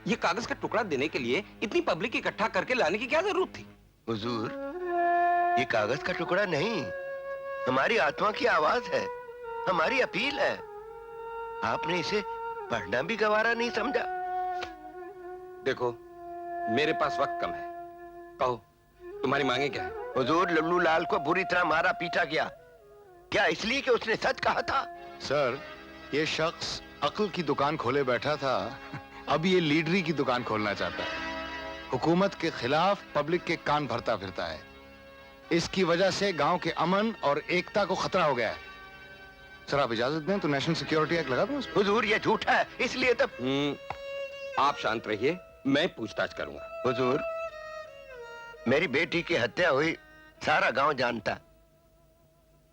ये कागज का टुकड़ा देने के लिए इतनी पब्लिक इकट्ठा करके लाने की क्या जरूरत थी? हुजूर, ये कागज का टुकड़ा नहीं, हमारी आत्मा की आवाज है, हमारी अपील है। आपने इसे पढ़ना भी गवारा नहीं समझा। देखो, मेरे पास वक्त कम है, कहो तुम्हारी मांगे क्या है? हुजूर, लल्लू लाल को बुरी तरह मारा पीटा गया, क्या इसलिए कि उसने सच कहा था? सर, ये शख्स अक्ल की दुकान खोले बैठा था, अब ये लीडरी की दुकान खोलना चाहता है। हुकूमत के खिलाफ पब्लिक के कान भरता फिरता है। इसकी वजह से गांव के अमन और एकता को खतरा हो गया है। सर आप इजाजत दें तो नेशनल सिक्योरिटी एक्ट लगा दूं? हुजूर ये झूठा है, इसलिए तो आप शांत रहिए, मैं पूछताछ करूंगा। हुजूर मेरी बेटी की हत्या हुई, सारा गांव जानता,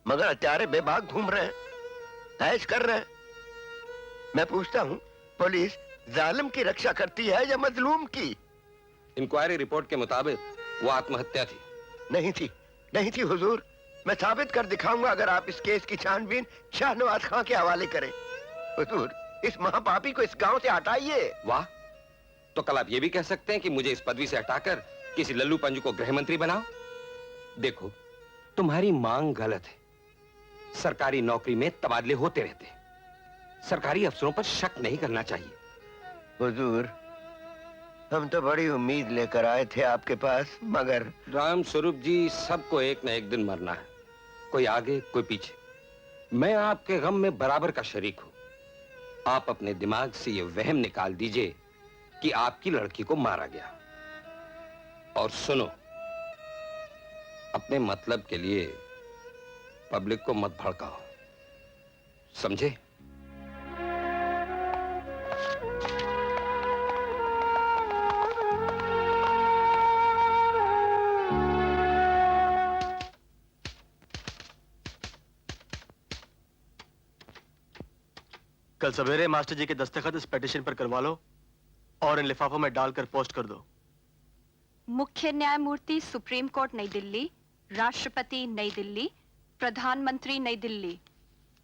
मगर हत्यारे बेबाक घूम रहे हैं, ऐश कर रहे हैं। मैं पूछता हूँ, पुलिस जालिम की रक्षा करती है या मजलूम की? इंक्वायरी रिपोर्ट के मुताबिक वो आत्महत्या थी। नहीं थी हुजूर। मैं साबित कर दिखाऊंगा अगर आप इस केस की छानबीन शाहनवाज खां के हवाले करें। हुजूर इस महापापी को इस गांव से हटाइए। वाह, तो कल आप ये भी कह सकते हैं कि मुझे इस पदवी से हटाकर किसी लल्लू पंजू को गृह मंत्री बनाओ। देखो, तुम्हारी मांग गलत है। सरकारी नौकरी में तबादले होते रहते हैं। सरकारी अफसरों पर शक नहीं करना चाहिए। हुजूर हम तो बड़ी उम्मीद लेकर आए थे आपके पास, मगर राम स्वरूप जी, सबको एक न एक दिन मरना है, कोई आगे कोई पीछे। मैं आपके गम में बराबर का शरीक हूं। आप अपने दिमाग से ये वहम निकाल दीजिए कि आपकी लड़की को मारा गया। और सुनो, अपने मतलब के लिए पब्लिक को मत भड़काओ, समझे? कल सवेरे मास्टर जी के दस्तखत इस पिटीशन पर करवा लो और इन लिफाफों में डालकर पोस्ट कर दो। मुख्य न्यायमूर्ति सुप्रीम कोर्ट नई दिल्ली, राष्ट्रपति नई दिल्ली, प्रधानमंत्री नई दिल्ली।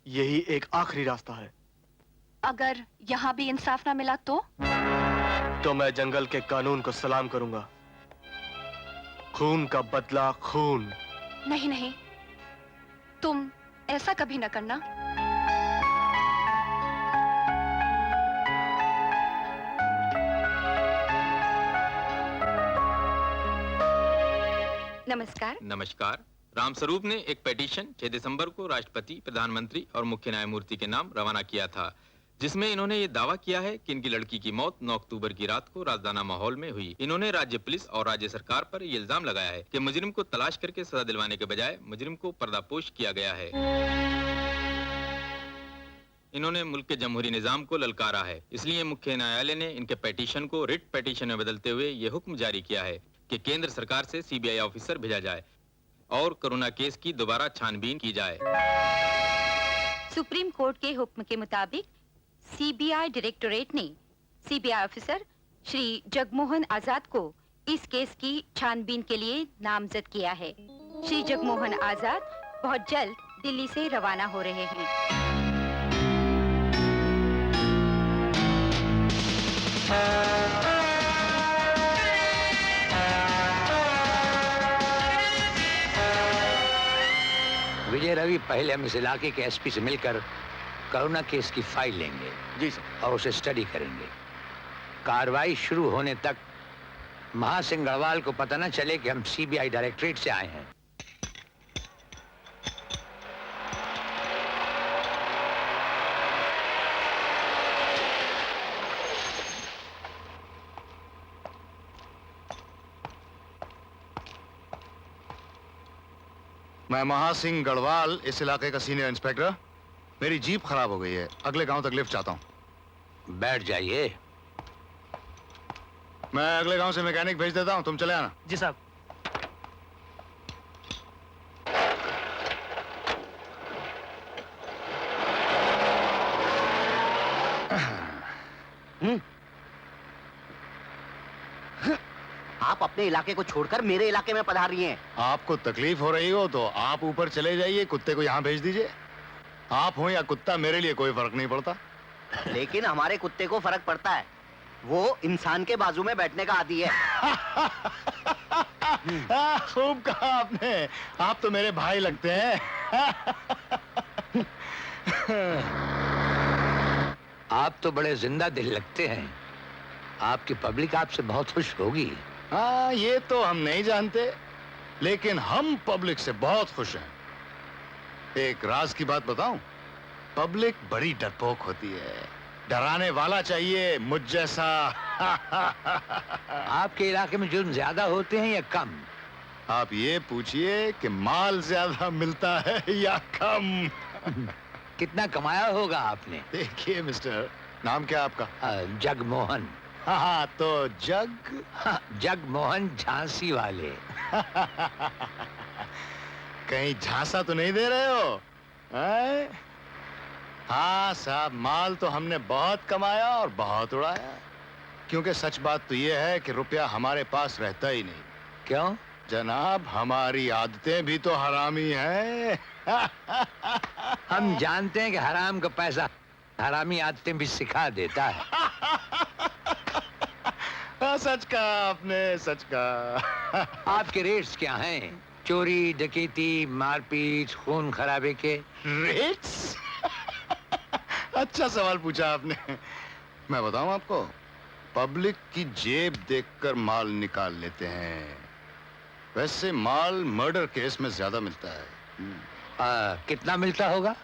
यही एक आखिरी रास्ता है। अगर यहाँ भी इंसाफ ना मिला तो मैं जंगल के कानून को सलाम करूंगा। खून का बदला खून। नहीं, तुम ऐसा कभी ना करना। नमस्कार। नमस्कार। रामस्वरूप ने एक पिटीशन 6 दिसंबर को राष्ट्रपति, प्रधानमंत्री और मुख्य न्यायमूर्ति के नाम रवाना किया था, जिसमें इन्होंने ये दावा किया है कि इनकी लड़की की मौत 9 अक्टूबर की रात को राजदाना माहौल में हुई। इन्होंने राज्य पुलिस और राज्य सरकार पर ये इल्जाम लगाया है कि मुजरिम को तलाश करके सजा दिलवाने के बजाय मुजरिम को पर्दापोश किया गया है। इन्होंने मुल्क के जमहूरी निजाम को ललकारा है। इसलिए मुख्य न्यायालय ने इनके पिटीशन को रिट पिटीशन में बदलते हुए ये हुक्म जारी किया है कि केंद्र सरकार से सीबीआई ऑफिसर भेजा जाए और कोरोना केस की दोबारा छानबीन की जाए। सुप्रीम कोर्ट के हुक्म के मुताबिक सीबीआई डायरेक्टोरेट ने सीबीआई ऑफिसर श्री जगमोहन आजाद को इस केस की छानबीन के लिए नामजद किया है। श्री जगमोहन आजाद बहुत जल्द दिल्ली से रवाना हो रहे हैं। विजय रवि, पहले हम इस इलाके के एसपी से मिलकर कोरोना केस की फाइल लेंगे। जी सर। और उसे स्टडी करेंगे। कार्रवाई शुरू होने तक महासिंह गढ़वाल को पता न चले कि हम सीबीआई डायरेक्टरेट से आए हैं। मैं महासिंह गढ़वाल, इस इलाके का सीनियर इंस्पेक्टर। मेरी जीप खराब हो गई है, अगले गांव तक लिफ्ट चाहता हूँ। बैठ जाइए। मैं अगले गांव से मैकेनिक भेज देता हूँ, तुम चले आना। जी साहब। आप अपने इलाके को छोड़कर मेरे इलाके में पधार रही हैं। आपको तकलीफ हो रही हो तो आप ऊपर चले जाइए, कुत्ते को यहाँ भेज दीजिए। आप हो या कुत्ता, मेरे लिए कोई फर्क नहीं पड़ता। लेकिन हमारे कुत्ते को फर्क पड़ता है, वो इंसान के बाजू में बैठने का आदी है। खूब कहा आपने, आप तो मेरे भाई लगते हैं। आप तो बड़े जिंदा दिल लगते हैं। आपकी पब्लिक आपसे बहुत खुश होगी। हाँ, ये तो हम नहीं जानते, लेकिन हम पब्लिक से बहुत खुश हैं। एक राज की बात बताऊं, पब्लिक बड़ी डरपोक होती है। डराने वाला चाहिए, मुझ जैसा। आपके इलाके में जुर्म ज्यादा होते हैं या कम? आप ये पूछिए कि माल ज्यादा मिलता है या कम। कितना कमाया होगा आपने? देखिए मिस्टर, नाम क्या आपका? जगमोहन। हाँ, तो जगमोहन झांसी वाले। कहीं झांसा तो नहीं दे रहे हो? हाँ साहब, माल तो हमने बहुत कमाया और बहुत उड़ाया, क्योंकि सच बात तो ये है कि रुपया हमारे पास रहता ही नहीं। क्यों? जनाब, हमारी आदतें भी तो हरामी हैं। हम जानते हैं कि हराम का पैसा हरामी आदतें भी सिखा देता है। सच कहा आपने, सच कहा। आपके रेट्स क्या हैं? चोरी, डकैती, मारपीट, खून खराबे के रेट्स? अच्छा सवाल पूछा आपने। मैं बताऊं आपको, पब्लिक की जेब देखकर माल निकाल लेते हैं। वैसे माल मर्डर केस में ज्यादा मिलता है। कितना मिलता होगा?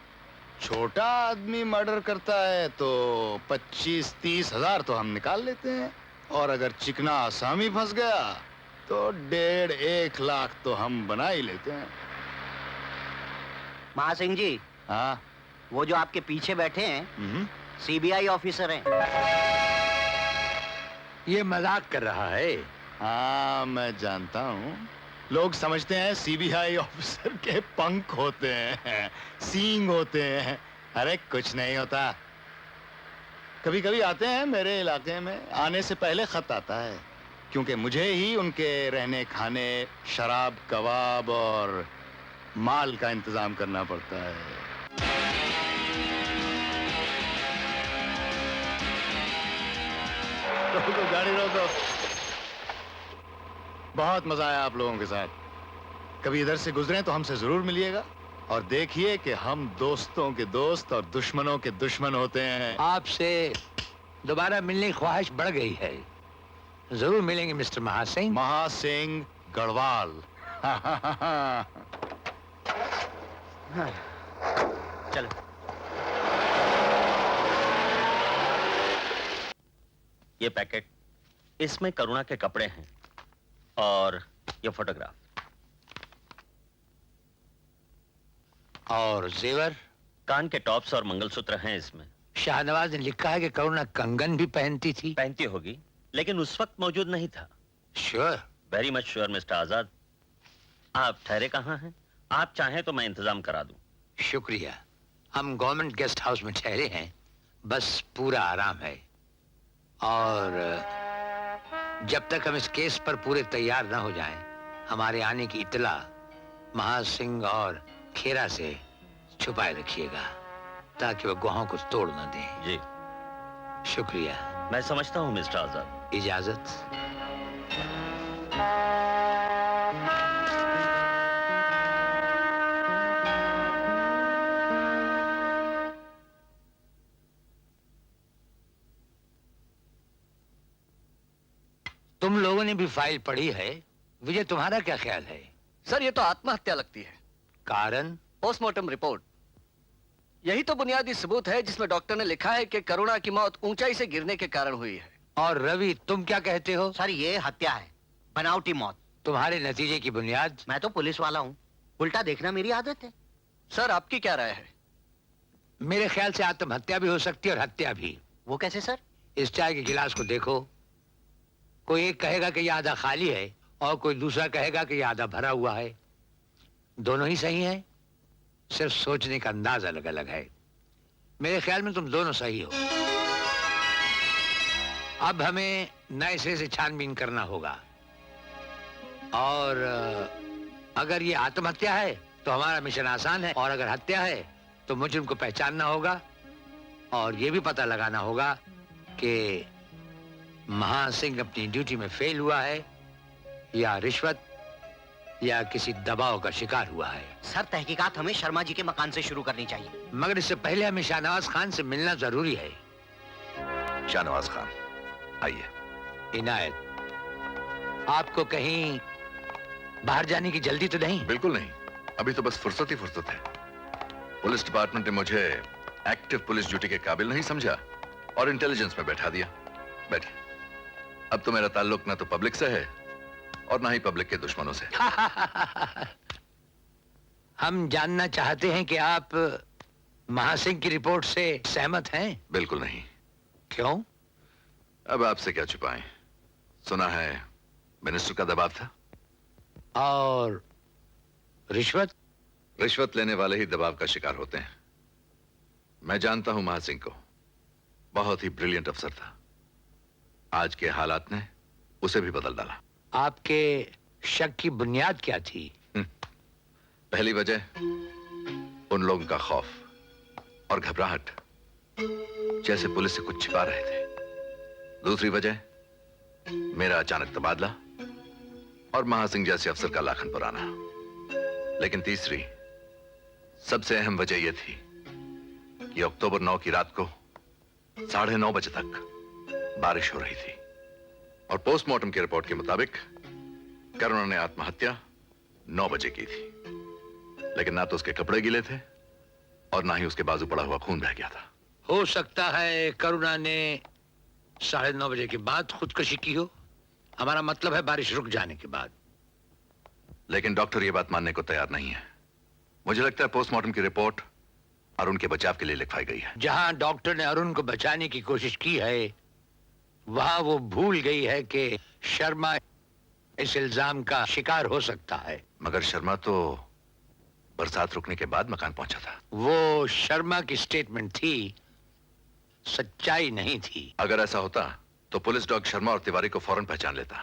छोटा आदमी मर्डर करता है तो 25-30 हजार तो हम निकाल लेते हैं, और अगर चिकना आसामी फंस गया तो 1.5-1 लाख तो हम बना ही लेते हैं। महासिंह जी। हाँ? वो जो आपके पीछे बैठे हैं सीबीआई ऑफिसर हैं। ये मजाक कर रहा है। हाँ, मैं जानता हूँ। लोग समझते हैं सीबीआई ऑफिसर के पंख होते हैं, सींग होते हैं। अरे कुछ नहीं होता। कभी कभी आते हैं मेरे इलाके में, आने से पहले खत आता है, क्योंकि मुझे ही उनके रहने खाने, शराब, कबाब और माल का इंतजाम करना पड़ता है। रोको, गाड़ी रोको। बहुत मजा आया आप लोगों के साथ। कभी इधर से गुजरे तो हमसे जरूर मिलिएगा, और देखिए कि हम दोस्तों के दोस्त और दुश्मनों के दुश्मन होते हैं। आपसे दोबारा मिलने की ख्वाहिश बढ़ गई है। जरूर मिलेंगे मिस्टर महासिंह। महासिंह गढ़वाल। चलो। ये पैकेट, इसमें करुणा के कपड़े हैं और ये फोटोग्राफ। और जेवर? कान के टॉप्स और मंगलसूत्र हैं इसमें। शाहनवाज ने लिखा है कि करुणा कंगन भी पहनती थी। पहनती होगी, लेकिन उस वक्त मौजूद नहीं था। Sure? Very much sure mister Azad. आप ठहरे कहाँ हैं? आप चाहें तो मैं इंतजाम करा दूं। शुक्रिया। हम गवर्नमेंट गेस्ट हाउस में ठहरे हैं, बस पूरा आराम है। और जब तक हम इस केस पर पूरे तैयार ना हो जाएं, हमारे आने की इत्तला महासिंह और खेरा से छुपाए रखिएगा, ताकि वो गुहाओं को तोड़ न दें। जी शुक्रिया। मैं समझता हूँ मिस्टर आजाद। इजाजत। तुम लोगों ने भी फाइल पढ़ी है। विजय, तुम्हारा क्या ख्याल है? सर, ये तो आत्महत्या लगती है। कारण? Postmortem report. यही तो बुनियादी सबूत है जिसमें डॉक्टर ने लिखा है कि करुणा की मौत ऊंचाई से गिरने के कारण हुई है। और रवि, तुम क्या कहते हो? सर, ये हत्या है, बनावटी मौत। तुम्हारे नतीजे की बुनियाद? मैं तो पुलिस वाला हूँ, उल्टा देखना मेरी आदत है। सर, आपकी क्या राय है? मेरे ख्याल से आत्महत्या भी हो सकती है और हत्या भी। वो कैसे सर? इस चाय के गिलास को देखो। कोई एक कहेगा कि यह आधा खाली है और कोई दूसरा कहेगा कि यह आधा भरा हुआ है। दोनों ही सही हैं, सिर्फ सोचने का अंदाज अलग अलग है। मेरे ख्याल में तुम दोनों सही हो। अब हमें नए सिरे से छानबीन करना होगा, और अगर ये आत्महत्या है तो हमारा मिशन आसान है, और अगर हत्या है तो मुजरिम को पहचानना होगा, और ये भी पता लगाना होगा कि महासिंह अपनी ड्यूटी में फेल हुआ है या रिश्वत या किसी दबाव का शिकार हुआ है। सर, तहकीकात हमें शर्मा जी के मकान से शुरू करनी चाहिए। मगर इससे पहले हमें शाहनवाज खान से मिलना जरूरी है। शाहनवाज खान, आइए। इनायत, आपको कहीं बाहर जाने की जल्दी तो नहीं? बिल्कुल नहीं, अभी तो बस फुर्सत ही फुर्सत है। पुलिस डिपार्टमेंट ने मुझे एक्टिव पुलिस ड्यूटी के काबिल नहीं समझा, और इंटेलिजेंस में बैठा दिया। बैठिए। अब तो मेरा ताल्लुक ना तो पब्लिक से है और ना ही पब्लिक के दुश्मनों से। हम जानना चाहते हैं कि आप महासिंह की रिपोर्ट से सहमत हैं? बिल्कुल नहीं। क्यों? अब आपसे क्या छुपाएं? सुना है मिनिस्टर का दबाव था। और रिश्वत? रिश्वत लेने वाले ही दबाव का शिकार होते हैं। मैं जानता हूं महासिंह को, बहुत ही ब्रिलियंट अफसर था। आज के हालात ने उसे भी बदल डाला। आपके शक की बुनियाद क्या थी? पहली वजह उन लोगों का खौफ और घबराहट, जैसे पुलिस से कुछ छिपा रहे थे। दूसरी वजह मेरा अचानक तबादला और महासिंह जैसे अफसर का लाखन पर आना। लेकिन तीसरी सबसे अहम वजह यह थी कि अक्टूबर 9 की रात को 9:30 बजे तक बारिश हो रही थी और पोस्टमार्टम की रिपोर्ट के मुताबिक करुणा ने आत्महत्या 9 बजे की थी। लेकिन ना तो उसके कपड़े गीले थे और ना ही उसके बाजू पड़ा हुआ खून बह गया था। हो सकता है करुणा ने 9:30 बजे के बाद खुदकुशी की हो। हमारा मतलब है बारिश रुक जाने के बाद। लेकिन डॉक्टर ये बात मानने को तैयार नहीं है। मुझे लगता है पोस्टमार्टम की रिपोर्ट अरुण के बचाव के लिए लिखवाई गई है। जहां डॉक्टर ने अरुण को बचाने की कोशिश की है, वहां वो भूल गई है कि शर्मा इस इल्जाम का शिकार हो सकता है। मगर शर्मा तो बरसात रुकने के बाद मकान पहुंचा था। वो शर्मा की स्टेटमेंट थी, सच्चाई नहीं थी। अगर ऐसा होता तो पुलिस डॉग शर्मा और तिवारी को फौरन पहचान लेता।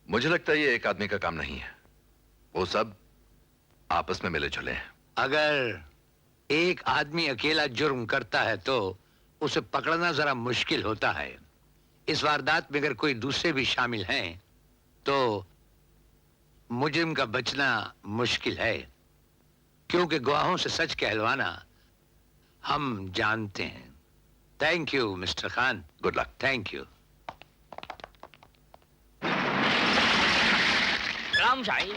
मुझे लगता है ये एक आदमी का काम नहीं है, वो सब आपस में मिले जुले हैं। अगर एक आदमी अकेला जुर्म करता है तो उसे पकड़ना जरा मुश्किल होता है। इस वारदात में अगर कोई दूसरे भी शामिल हैं तो मुजरिम का बचना मुश्किल है, क्योंकि गवाहों से सच कहलवाना हम जानते हैं। Thank you mister Khan. Good luck. Thank you. Ram Shahi.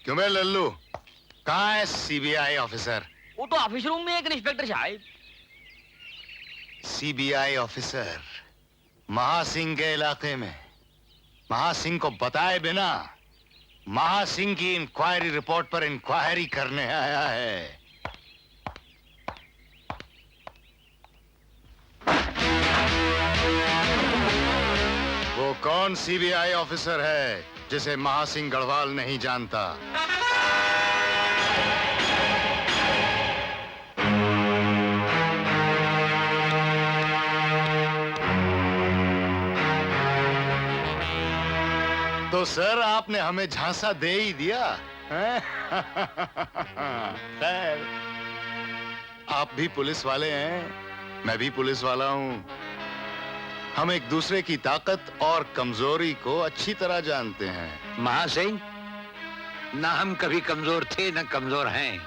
क्यों बे लल्लू, कहाँ है सीबीआई ऑफिसर? वो तो ऑफिस रूम में एक इंस्पेक्टर साहब। सीबीआई ऑफिसर महासिंह के इलाके में महासिंह को बताए बिना महासिंह की इंक्वायरी रिपोर्ट पर इंक्वायरी करने आया है। वो कौन सीबीआई ऑफिसर है जिसे महासिंह गढ़वाल नहीं जानता? तो सर आपने हमें झांसा दे ही दिया। खैर, आप भी पुलिस वाले हैं, मैं भी पुलिस वाला हूं। हम एक दूसरे की ताकत और कमजोरी को अच्छी तरह जानते हैं। महासिंह, ना हम कभी कमजोर थे न कमजोर हैं।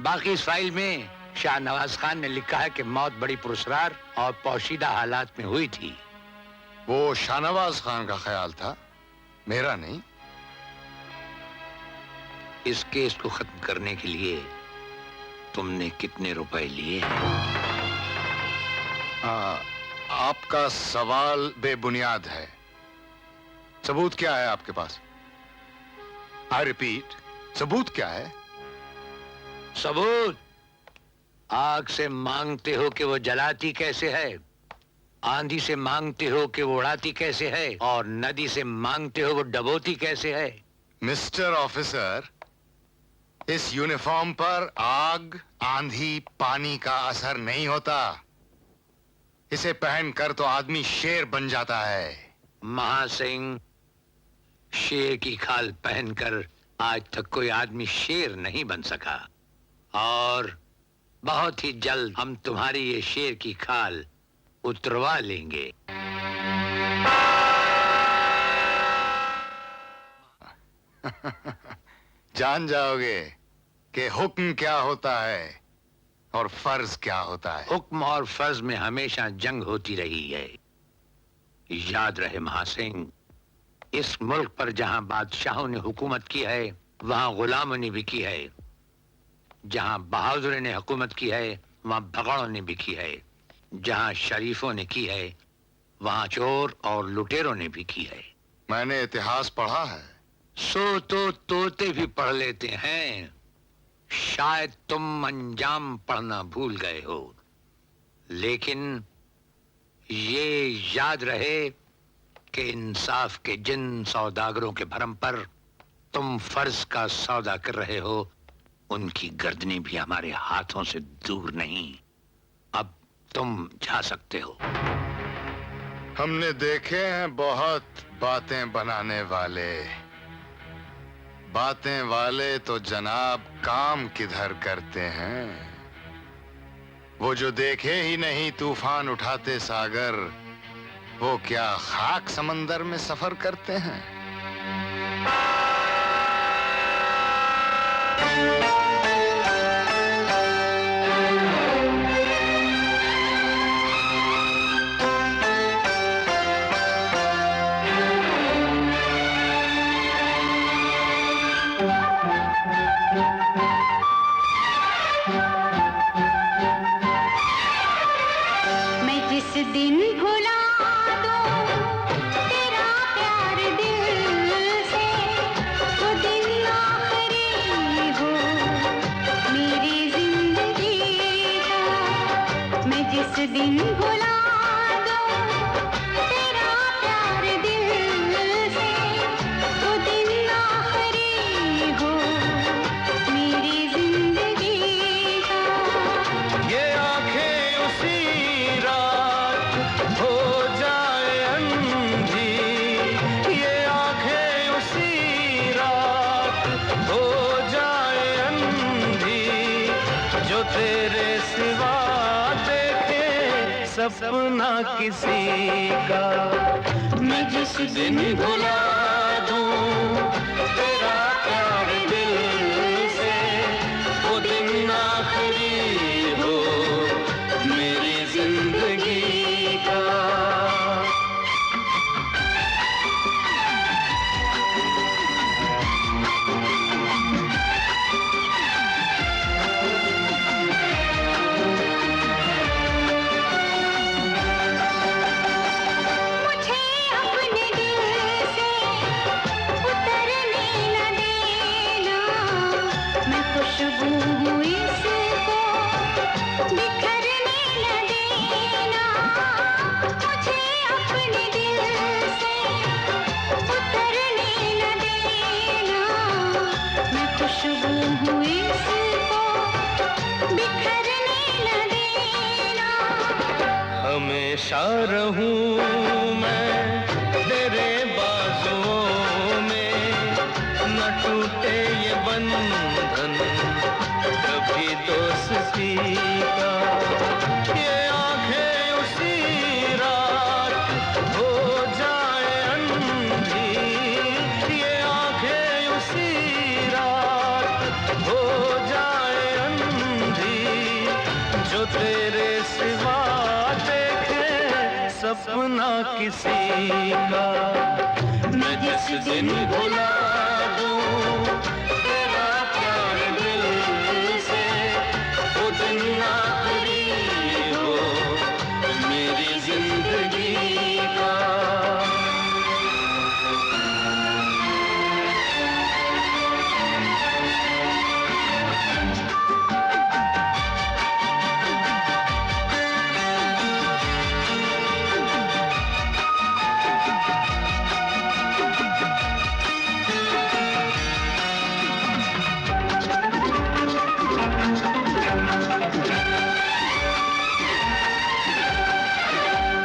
बाकी इस फाइल में शाहनवाज खान ने लिखा है कि मौत बड़ी पुरस्कार और पोशीदा हालात में हुई थी। वो शाहनवाज खान का ख्याल था, मेरा नहीं। इस केस को खत्म करने के लिए तुमने कितने रुपए लिए? आपका सवाल बेबुनियाद है। सबूत क्या है आपके पास? आई रिपीट, सबूत क्या है? सबूत? आग से मांगते हो कि वो जलाती कैसे है, आंधी से मांगते हो कि वो उड़ाती कैसे है, और नदी से मांगते हो वो डबोती कैसे है। मिस्टर ऑफिसर, इस यूनिफॉर्म पर आग, आंधी, पानी का असर नहीं होता। इसे पहनकर तो आदमी शेर बन जाता है। महासिंह, शेर की खाल पहनकर आज तक कोई आदमी शेर नहीं बन सका, और बहुत ही जल्द हम तुम्हारी ये शेर की खाल उतरवा लेंगे। जान जाओगे कि हुक्म क्या होता है और फर्ज क्या होता है। हुक्म और फर्ज में हमेशा जंग होती रही है। याद रहे महासिंह, इस मुल्क पर जहां बादशाहों ने हुकूमत की है वहां गुलामों ने भी की है। जहां बहादुरों ने हुकूमत की है वहां भगड़ों ने भी की है। जहां शरीफों ने की है वहां चोर और लुटेरों ने भी की है। मैंने इतिहास पढ़ा है। सो तो तोते भी पढ़ लेते हैं, शायद तुम अंजाम पढ़ना भूल गए हो, लेकिन ये याद रहे कि इंसाफ के जिन सौदागरों के भरम पर तुम फर्ज का सौदा कर रहे हो, उनकी गर्दनी भी हमारे हाथों से दूर नहीं। अब तुम जा सकते हो। हमने देखे हैं बहुत बातें बनाने वाले। बातें वाले तो जनाब काम किधर करते हैं। वो जो देखे ही नहीं तूफान उठाते सागर, वो क्या खाक समंदर में सफर करते हैं। मैं जिस दिन भुला दूं तेरा प्यार दिल से, वो दिन आखिरी हो मेरी जिंदगी का। मैं जिस दिन भुला दूं तेरा प्यार दिल से, वो दिन आखिरी हो मेरी जिंदगी का। ये आंखें उसी रात हो जाए अंधी, ये आंखें उसी रात हो जाए अंधी, जो तेरे सिवा देखे सपना किसी का। मैं जिस दिन भुला दूं तेरा प्यार दिल से, वो दिन आखिरी हो मेरी जिंदगी का। मुझे अपने दिल से उतरने न देना, मैं खुशबू हूँ इसको बिखरने न देना। मुझे अपने दिल से उतरने न देना, मैं खुशबू हूँ इसको बिखरने न देना। हमेशा रहूं मैं तेरे बाजुओं में, न टूटे ये बंधन कभी दोस्ती का। ये आंखें उसी रात हो जाए अंधी, ये आंखें उसी रात हो जाए अंधी, जो तेरे सिवा देखे सपना किसी का। मैं जिस दिन भुला दूं तेरा प्यार दिल से, वो दिन आखिरी हो मेरी जिंदगी का।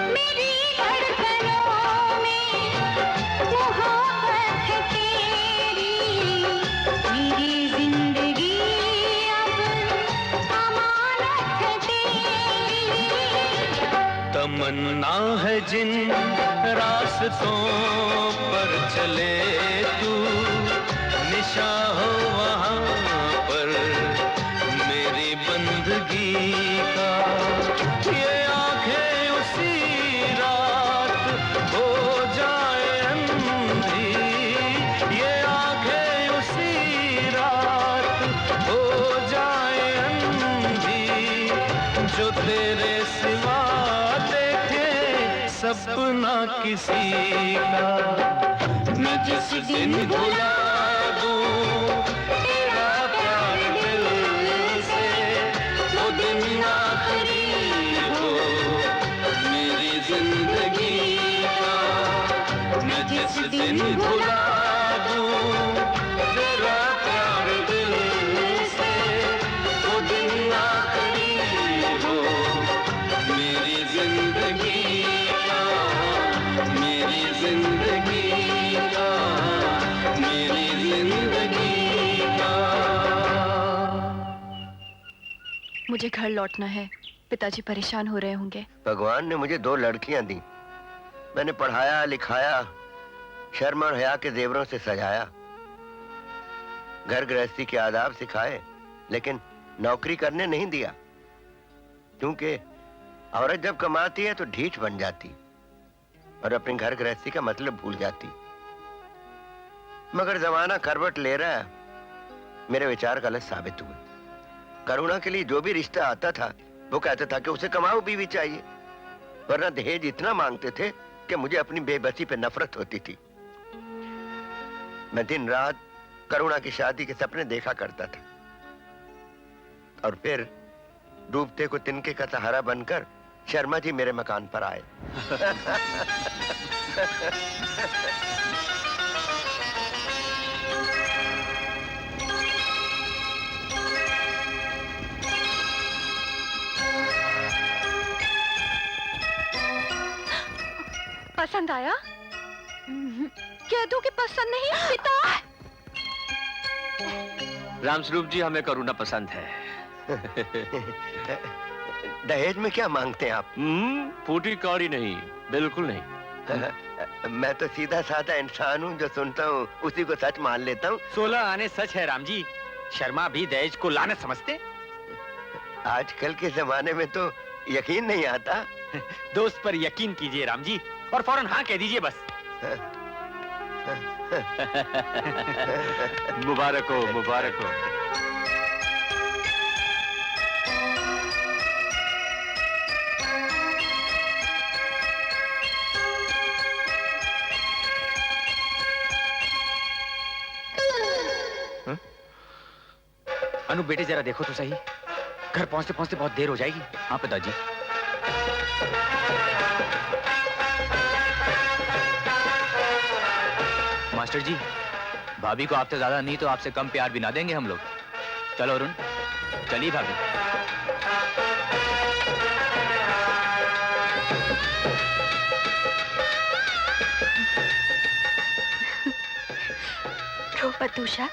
मेरी धड़कनों में मोहब्बत है तेरी, मेरी जिंदगी अब अमानत है तेरी। तमन्ना है जिन रास्तों पर चले तू, निशा हो वहाँ पर मेरी बंदगी का। ये आंखें उसी रात हो जाए अंधी, ये आंखें उसी रात हो जाए अंधी, जो तेरे सिवा सपना किसी का। मैं जिस दिन भुला दूं तेरा प्यार दिल से, वो दिन आखिरी हो मेरी जिंदगी का। मैं जिस दिन भुला दूं तेरा प्यार दिल से, वो दिन आखिरी हो मेरी जिंदगी का, मेरी जिंदगी का, मेरी जिंदगी का। मुझे घर लौटना है। पिताजी परेशान हो रहे होंगे। भगवान ने मुझे 2 लड़कियां दी। मैंने पढ़ाया लिखाया, शर्म और हया के जेवरों से सजाया, घर गृहस्थी के आदाब सिखाए, लेकिन नौकरी करने नहीं दिया। क्योंकि औरत जब कमाती है तो ढीठ बन जाती और अपने घर गृहस्थी का मतलब भूल जाती। मगर जमाना करवट ले रहा है, मेरे विचार गलत साबित हुए। करुणा के लिए जो भी रिश्ता आता था वो कहता था कि उसे कमाऊ बीवी चाहिए, वरना दहेज इतना मांगते थे कि मुझे अपनी बेबसी पे नफरत होती थी। मैं दिन रात करुणा की शादी के सपने देखा करता था और फिर डूबते को तिनके का सहारा बनकर शर्मा जी मेरे मकान पर आए। पसंद आया? कह दो कि पसंद नहीं पिता। रामस्वरूप जी, हमें करुणा पसंद है। दहेज में क्या मांगते हैं आप? फूटी कौड़ी नहीं, बिल्कुल नहीं। मैं तो सीधा साधा इंसान हूँ, जो सुनता हूँ उसी को सच मान लेता हूँ। 16 आने सच है राम जी। शर्मा भी दहेज को लानत समझते। आजकल के जमाने में तो यकीन नहीं आता। दोस्त पर यकीन कीजिए राम जी और फौरन हाँ कह दीजिए बस। मुबारक हो, मुबारक हो। अनु बेटे जरा देखो तो सही, घर पहुंचते पहुंचते बहुत देर हो जाएगी। हाँ पिताजी। मास्टर जी, भाभी को आपसे ज्यादा नहीं तो आपसे कम प्यार भी ना देंगे हम लोग। चलो अरुण, चलिए भाभी। रो मत उषा,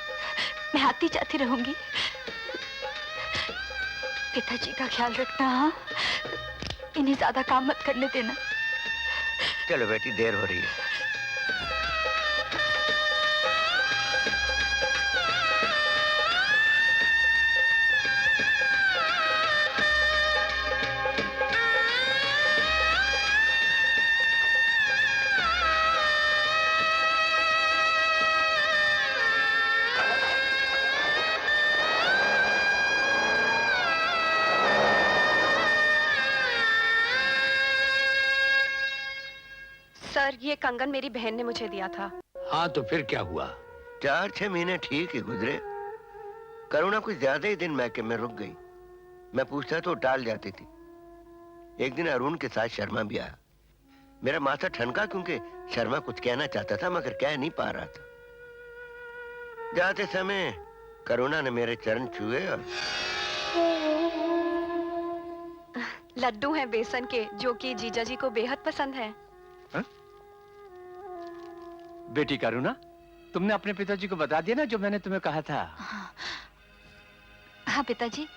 मैं आती जाती रहूंगी। पिताजी का ख्याल रखना। हाँ, इन्हें ज्यादा काम मत करने देना। चलो बेटी, देर हो रही है। सर, ये कंगन मेरी बहन ने मुझे दिया था। हाँ तो फिर क्या हुआ? 4-6 महीने ठीक ही गुजरे। करुणा कुछ ज्यादा ही दिन मैके में रुक गई। मैं पूछता तो टाल जाती थी। एक दिन अरुण के साथ शर्मा भी आया। मेरा माथा ठनका, क्योंकि शर्मा कुछ कहना चाहता था मगर कह नहीं पा रहा था। जाते समय करुणा ने मेरे चरण छुए और लड्डू हैं बेसन के, जो कि जीजा जी को बेहद पसंद है। बेटी करुणा, तुमने अपने पिताजी को बता दिया ना जो मैंने तुम्हें कहा था? हाँ पिताजी,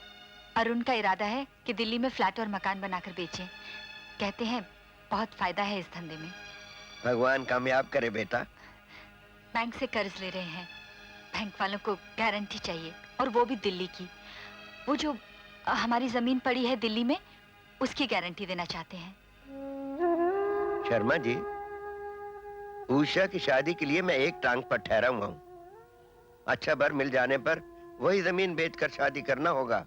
अरुण का इरादा है कि दिल्ली में फ्लैट और मकान बनाकर बेचें। कहते हैं बहुत फायदा है इस धंधे में। भगवान कामयाब करे बेटा। बैंक से कर्ज ले रहे हैं। बैंक वालों को गारंटी चाहिए, और वो भी दिल्ली की। वो जो हमारी जमीन पड़ी है दिल्ली में, उसकी गारंटी देना चाहते हैं। शर्मा जी, उषा की शादी के लिए मैं एक टांग पर ठहरा हुआ हूँ। अच्छा बर मिल जाने पर वही जमीन बेचकर शादी करना होगा।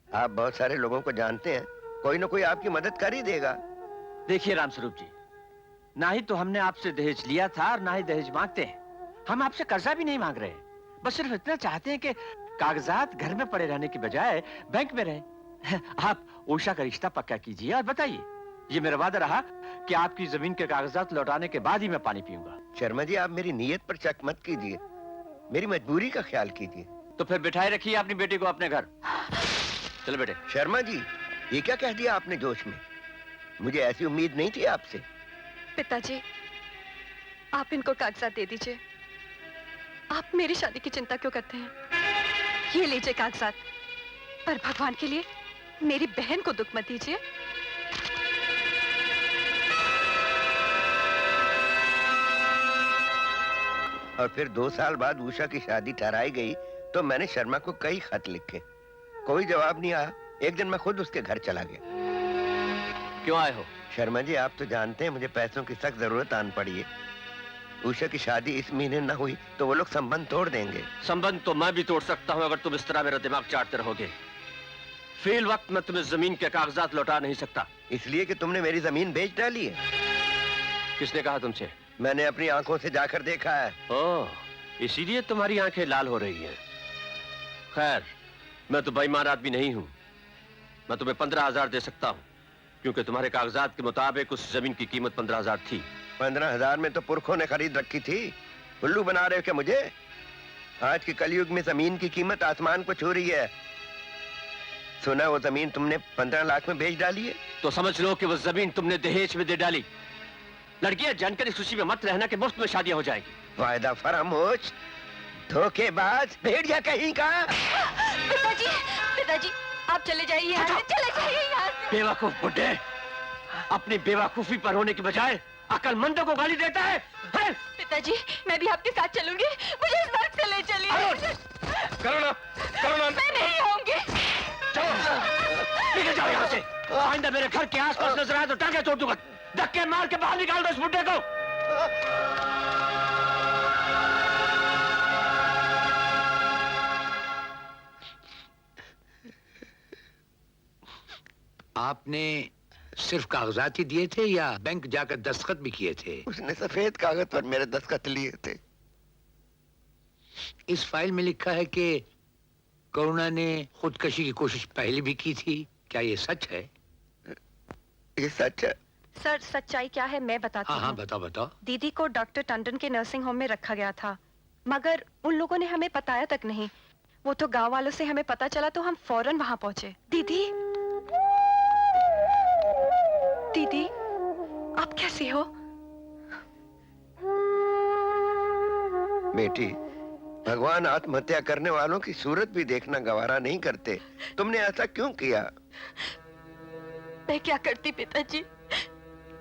आप बहुत सारे लोगों को जानते हैं, कोई ना कोई आपकी मदद कर ही देगा। देखिए रामस्वरूप जी, ना ही तो हमने आपसे दहेज लिया था और ना ही दहेज मांगते हैं। हम आपसे कर्जा भी नहीं मांग रहे, बस सिर्फ इतना चाहते हैं कि कागजात घर में पड़े रहने की बजाय बैंक में रहे। आप उषा का रिश्ता पक्का कीजिए और बताइए। ये मेरा वादा रहा कि आपकी जमीन के कागजात लौटाने के बाद ही मैं पानी पीऊंगा। शर्मा जी, आप मेरी नीयत पर शक मत कीजिए, मेरी मजबूरी का ख्याल कीजिए। तो फिर बिठाए रखिए अपनी बेटी को अपने घर। चलो बेटे। शर्मा जी, ये क्या कह दिया आपने जोश में? मुझे ऐसी उम्मीद नहीं थी आपसे। पिताजी, आप इनको कागजात दे दीजिए। आप मेरी शादी की चिंता क्यों करते हैं? ये लीजिए कागजात, पर भगवान के लिए मेरी बहन को दुख मत दीजिए। और फिर 2 साल बाद उषा की शादी ठहराई गई तो मैंने शर्मा को कई खत लिखे, कोई जवाब नहीं आया। एक दिन मैं खुद उसके घर चला गया। क्यों आए हो? शर्मा जी, आप तो जानते हैं मुझे पैसों की सख्त जरूरत आन पड़ी है। उषा की शादी इस महीने न हुई तो वो लोग संबंध तोड़ देंगे। संबंध तो मैं भी तोड़ सकता हूँ अगर तुम इस तरह मेरा दिमाग चाटते रहोगे। फिल वक्त मैं तुम्हें जमीन के कागजात लौटा नहीं सकता। इसलिए कि तुमने मेरी जमीन बेच डाली है। किसने कहा तुमसे? मैंने अपनी आंखों से जाकर देखा है। ओह, इसीलिए तुम्हारी आंखें लाल हो रही हैं। खैर, मैं तो बेईमान आदमी नहीं हूं। मैं तुम्हें 15,000 दे सकता हूं, क्योंकि तुम्हारे कागजात के मुताबिक उस जमीन की कीमत 15,000 थी। 15,000 में तो पुरखों ने खरीद रखी थी। उल्लू बना रहे हो क्या मुझे? आज के कलयुग में जमीन की कीमत आसमान को छू रही है। सुना वो जमीन तुमने 15 लाख में बेच डाली है? तो समझ लो कि वो जमीन तुमने दहेज में दे डाली। लड़कियां जानकर इस खुशी में मत रहना कि मुफ्त में शादियां हो जाएगी। वायदा फरामोश, धोखेबाज, भेड़िया कहीं का। पिताजी, पिताजी, आप चले जाइए यहाँ से, चले जाइए यहाँ से। बेवकूफ बुड्ढे, अपनी बेवकूफी पर होने की बजाय अकलमंदों को गाली देता है। पिताजी, मैं भी आपके साथ चलूंगी, मुझे इस नर्क से ले चलिए। करुणा, करुणा, मैं नहीं आऊंगी। निकल जाओ यहाँ से। आइंदा मेरे घर के आसपास नजर आए तो टांगे तोड़ दूंगा। धक्के मार के बाहर निकाल दो इस बुड्ढे को। आपने सिर्फ कागजात ही दिए थे या बैंक जाकर दस्तखत भी किए थे? उसने सफेद कागज पर मेरे दस्तखत लिए थे। इस फाइल में लिखा है कि करुणा ने खुदकशी की कोशिश पहले भी की थी। क्या ये सच है? ये सच है। सर, सच्चाई क्या है मैं बताती हूँ। हाँ, बताओ बताओ। दीदी को डॉक्टर टंडन के नर्सिंग होम में रखा गया था, मगर उन लोगों ने हमें बताया तक नहीं। वो तो गांव वालों से हमें पता चला तो हम फौरन वहां पहुंचे। दीदी, दीदी, आप कैसी हो? बेटी, भगवान आत्महत्या करने वालों की सूरत भी देखना गवारा नहीं करते। तुमने ऐसा क्यों किया? मैं क्या करती पिताजी?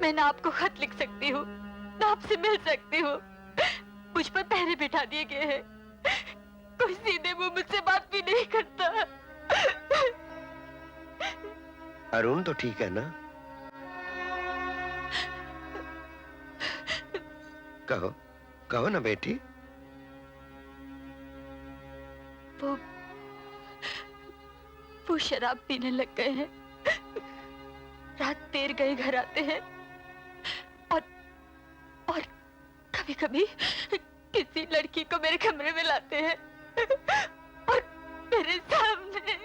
मैं ना आपको खत लिख सकती हूँ, ना आपसे मिल सकती हूँ। मुझ पर पहरे बिठा दिए गए हैं। कोई सीधे मुंह मुझसे बात भी नहीं करता। अरुण तो ठीक है ना? कहो, कहो ना बेटी। वो शराब पीने लग गए हैं। रात देर गए घर आते हैं और कभी-कभी किसी लड़की को मेरे कमरे में लाते हैं और मेरे सामने।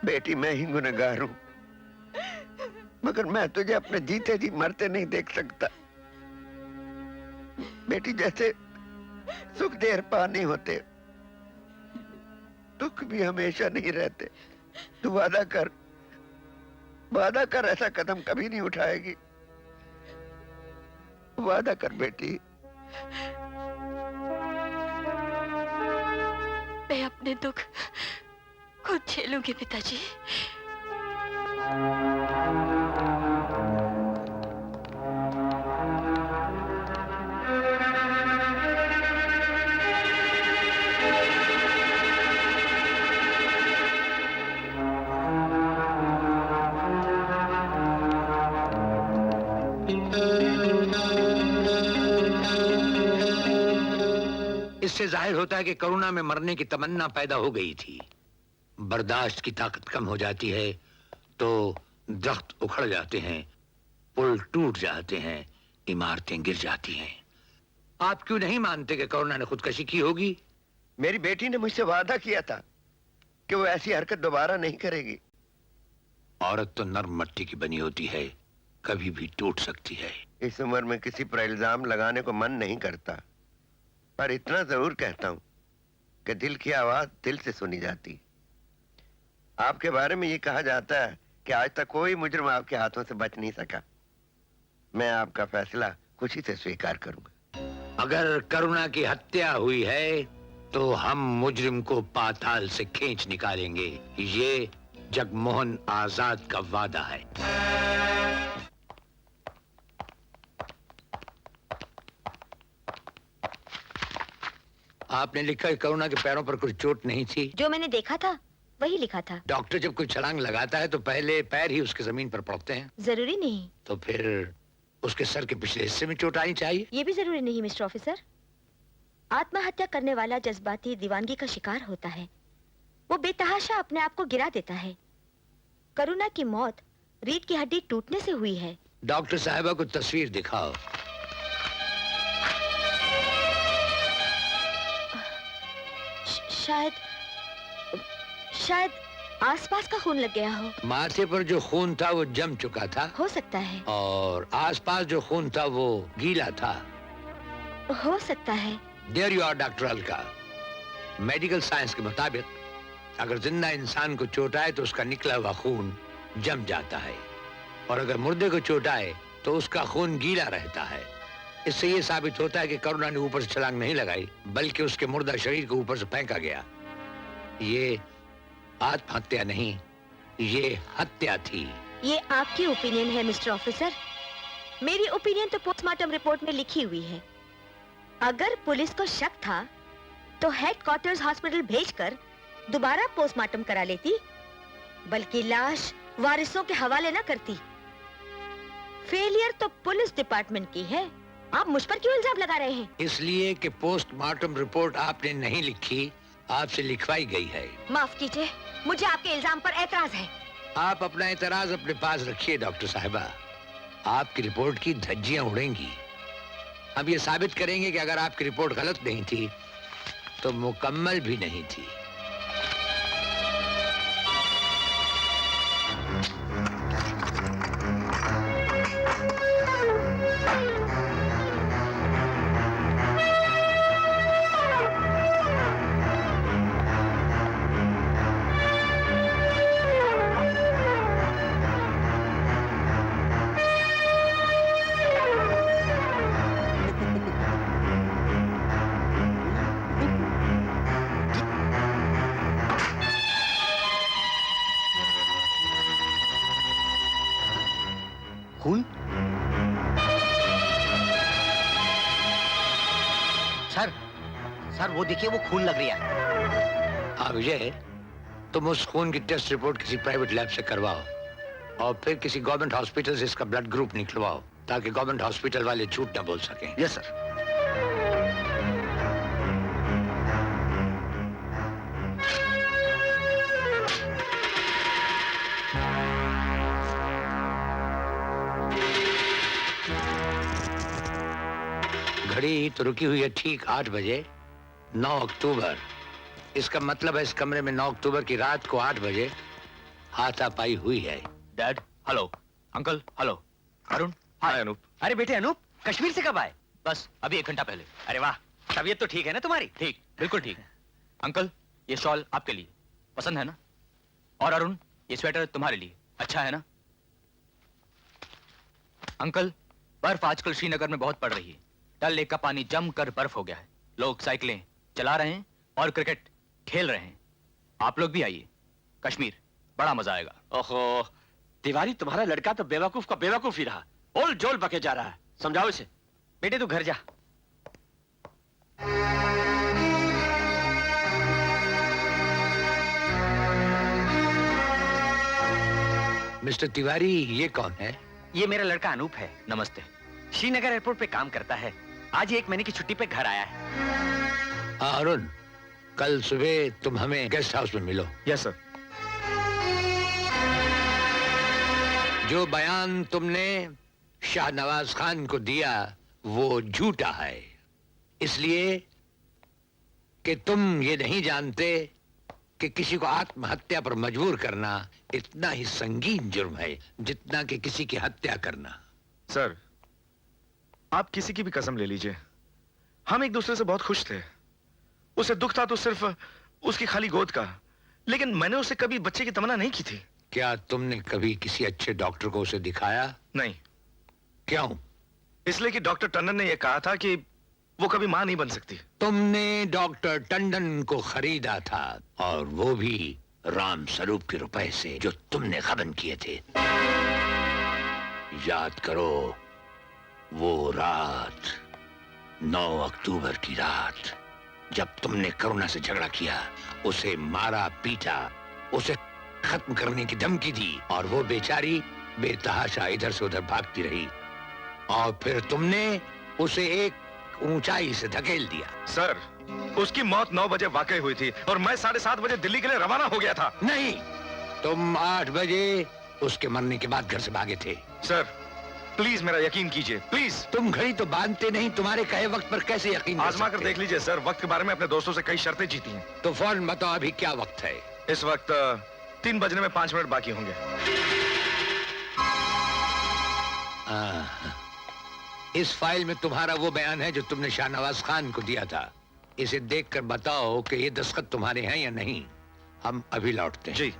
बेटी, मैं ही गुनहगार हूँ, मगर मैं तुझे अपने जीते जी मरते नहीं देख सकता। बेटी, जैसे सुख देर पा नहीं होते, दुख भी हमेशा नहीं रहते। तू वादा कर, वादा कर ऐसा कदम कभी नहीं उठाएगी। वादा कर बेटी। मैं अपने दुख खुद झेलूंगी पिताजी। इससे जाहिर होता है कि करुणा में मरने की तमन्ना पैदा हो गई थी। बर्दाश्त की ताकत कम हो जाती है तो दरख्त उखड़ जाते हैं पुल टूट जाते हैं, इमारतें गिर जाती हैं। आप क्यों नहीं मानते कि करुणा ने खुदकशी की होगी? मेरी बेटी ने मुझसे वादा किया था कि वो ऐसी हरकत दोबारा नहीं करेगी। औरत तो नर्म मट्टी की बनी होती है, कभी भी टूट सकती है। इस उम्र में किसी पर इल्जाम लगाने को मन नहीं करता, पर इतना जरूर कहता हूं कि दिल की आवाज दिल से सुनी जाती। आपके बारे में ये कहा जाता है कि आज तक कोई मुजरिम आपके हाथों से बच नहीं सका। मैं आपका फैसला खुशी से स्वीकार करूंगा। अगर करुणा की हत्या हुई है तो हम मुजरिम को पाताल से खींच निकालेंगे। ये जगमोहन आजाद का वादा है। आपने लिखा है करुणा के पैरों पर कुछ चोट नहीं थी। जो मैंने देखा था वही लिखा था। डॉक्टर जब कोई छलांग लगाता है तो पहले पैर ही उसके जमीन पर पड़ते हैं। जरूरी नहीं। तो फिर उसके सर के पिछले हिस्से में चोट आनी चाहिए। ये भी जरूरी नहीं मिस्टर ऑफिसर। आत्महत्या करने वाला जज्बाती दीवानगी का शिकार होता है, वो बेतहाशा अपने आप को गिरा देता है। करुणा की मौत रीढ़ की हड्डी टूटने से हुई है। डॉक्टर साहिबा को तस्वीर दिखाओ। शायद आसपास का खून लग गया हो। माथे पर जो खून था वो जम चुका था। हो सकता है। और आसपास जो खून था वो गीला था। हो सकता है। There you are doctor Alka. Medical science के मुताबिक अगर जिंदा इंसान को चोट आए तो उसका निकला हुआ खून जम जाता है, और अगर मुर्दे को चोट आए तो उसका खून गीला रहता है। इससे ये साबित होता है कि करुणा ने ऊपर से छलांग नहीं लगाई, बल्कि उसके मुर्दा शरीर को ऊपर से फेंका गया। ये आत्महत्या नहीं, ये हत्या थी। ये आपकी ओपिनियन है मिस्टर ऑफिसर। मेरी ओपिनियन तो पोस्टमार्टम रिपोर्ट में लिखी हुई है। अगर पुलिस को शक था तो हेडक्वार्टर्स हॉस्पिटल भेजकर दोबारा पोस्टमार्टम करा लेती, बल्कि लाश वारिसों के हवाले न करती। फेलियर तो पुलिस डिपार्टमेंट की है। आप मुझ पर क्यों इल्जाम लगा रहे हैं? इसलिए कि पोस्टमार्टम रिपोर्ट आपने नहीं लिखी, आपसे लिखवाई गई है। माफ कीजिए, मुझे आपके इल्जाम पर एतराज है। आप अपना एतराज अपने पास रखिए डॉक्टर साहिबा। आपकी रिपोर्ट की धज्जियां उड़ेंगी। हम ये साबित करेंगे कि अगर आपकी रिपोर्ट गलत नहीं थी तो मुकम्मल भी नहीं थी। खून? सर वो देखिए, वो खून लग रही है। हाँ विजय, तुम उस खून की टेस्ट रिपोर्ट किसी प्राइवेट लैब से करवाओ और फिर किसी गवर्नमेंट हॉस्पिटल से इसका ब्लड ग्रुप निकलवाओ, ताकि गवर्नमेंट हॉस्पिटल वाले झूठ न बोल सकें। Yes sir. घड़ी तो रुकी हुई है ठीक 8 बजे, 9 अक्टूबर। इसका मतलब है इस कमरे में 9 अक्टूबर की रात को 8 बजे हाथापाई हुई है। Dad hello, uncle hello, Arun hi. Anoop. अरे बेटे अनूप, कश्मीर से कब आए? बस अभी 1 घंटा पहले। अरे वाह, तबीयत तो ठीक है ना तुम्हारी? ठीक, बिल्कुल ठीक। अंकल ये शॉल आपके लिए, पसंद है ना? और अरुण ये स्वेटर तुम्हारे लिए, अच्छा है ना? अंकल बर्फ आजकल श्रीनगर में बहुत पड़ रही है। डल लेक का पानी जमकर बर्फ हो गया है। लोग साइकिलें चला रहे हैं और क्रिकेट खेल रहे हैं। आप लोग भी आइए, कश्मीर बड़ा मजा आएगा। ओहो, तिवारी तुम्हारा लड़का तो बेवकूफ का बेवकूफ ही रहा, ओल जोल बके जा रहा है। समझाओ इसे। बेटे तू घर जा। मिस्टर तिवारी, ये कौन है? ये मेरा लड़का अनूप है। नमस्ते। श्रीनगर एयरपोर्ट पे काम करता है। आज ही 1 महीने की छुट्टी पे घर आया है। हाँ अरुण, कल सुबह तुम हमें गेस्ट हाउस में मिलो। Yes sir. जो बयान तुमने शाहनवाज खान को दिया वो झूठा है, इसलिए कि तुम ये नहीं जानते कि किसी को आत्महत्या पर मजबूर करना इतना ही संगीन जुर्म है जितना कि किसी की हत्या करना। सर, आप किसी की भी कसम ले लीजिए, हम एक दूसरे से बहुत खुश थे। उसे दुख था तो सिर्फ उसकी खाली गोद का, लेकिन मैंने उसे कभी बच्चे की तमन्ना नहीं की थी। क्या तुमने कभी किसी अच्छे डॉक्टर को उसे दिखाया? नहीं। क्यों? इसलिए कि डॉक्टर टंडन ने यह कहा था कि वो कभी मां नहीं बन सकती। तुमने डॉक्टर टंडन को खरीदा था, और वो भी राम स्वरूप के रुपए से जो तुमने गबन किए थे। याद करो वो रात, 9 अक्टूबर की रात, जब तुमने करुणा से झगड़ा किया, उसे मारा पीटा, उसे खत्म करने की धमकी दी, और वो बेचारी बेतहाशा इधर से उधर भागती रही, और फिर तुमने उसे एक ऊंचाई से धकेल दिया। सर, उसकी मौत 9 बजे वाकई हुई थी और मैं 7:30 बजे दिल्ली के लिए रवाना हो गया था। नहीं, तुम 8 बजे उसके मरने के बाद घर से भागे थे। सर, प्लीज मेरा यकीन कीजिए, प्लीज। तुम घड़ी तो बांधते नहीं, तुम्हारे कहे वक्त पर कैसे यकीन कर आजमा कर सकते? देख लीजिए सर, वक्त के बारे में अपने दोस्तों से कई शर्तें जीती हैं। तो फौरन बताओ अभी क्या वक्त है? इस वक्त 3 बजने में 5 मिनट बाकी होंगे। इस फाइल में तुम्हारा वो बयान है जो तुमने शाहनवाज खान को दिया था। इसे देखकर बताओ कि ये दस्तखत तुम्हारे हैं या नहीं। हम अभी लौटते हैं। जी।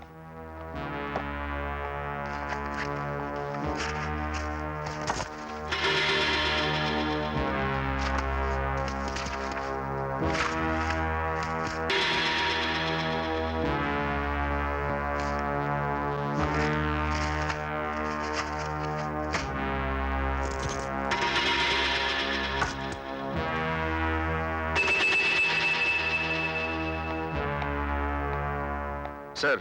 सर,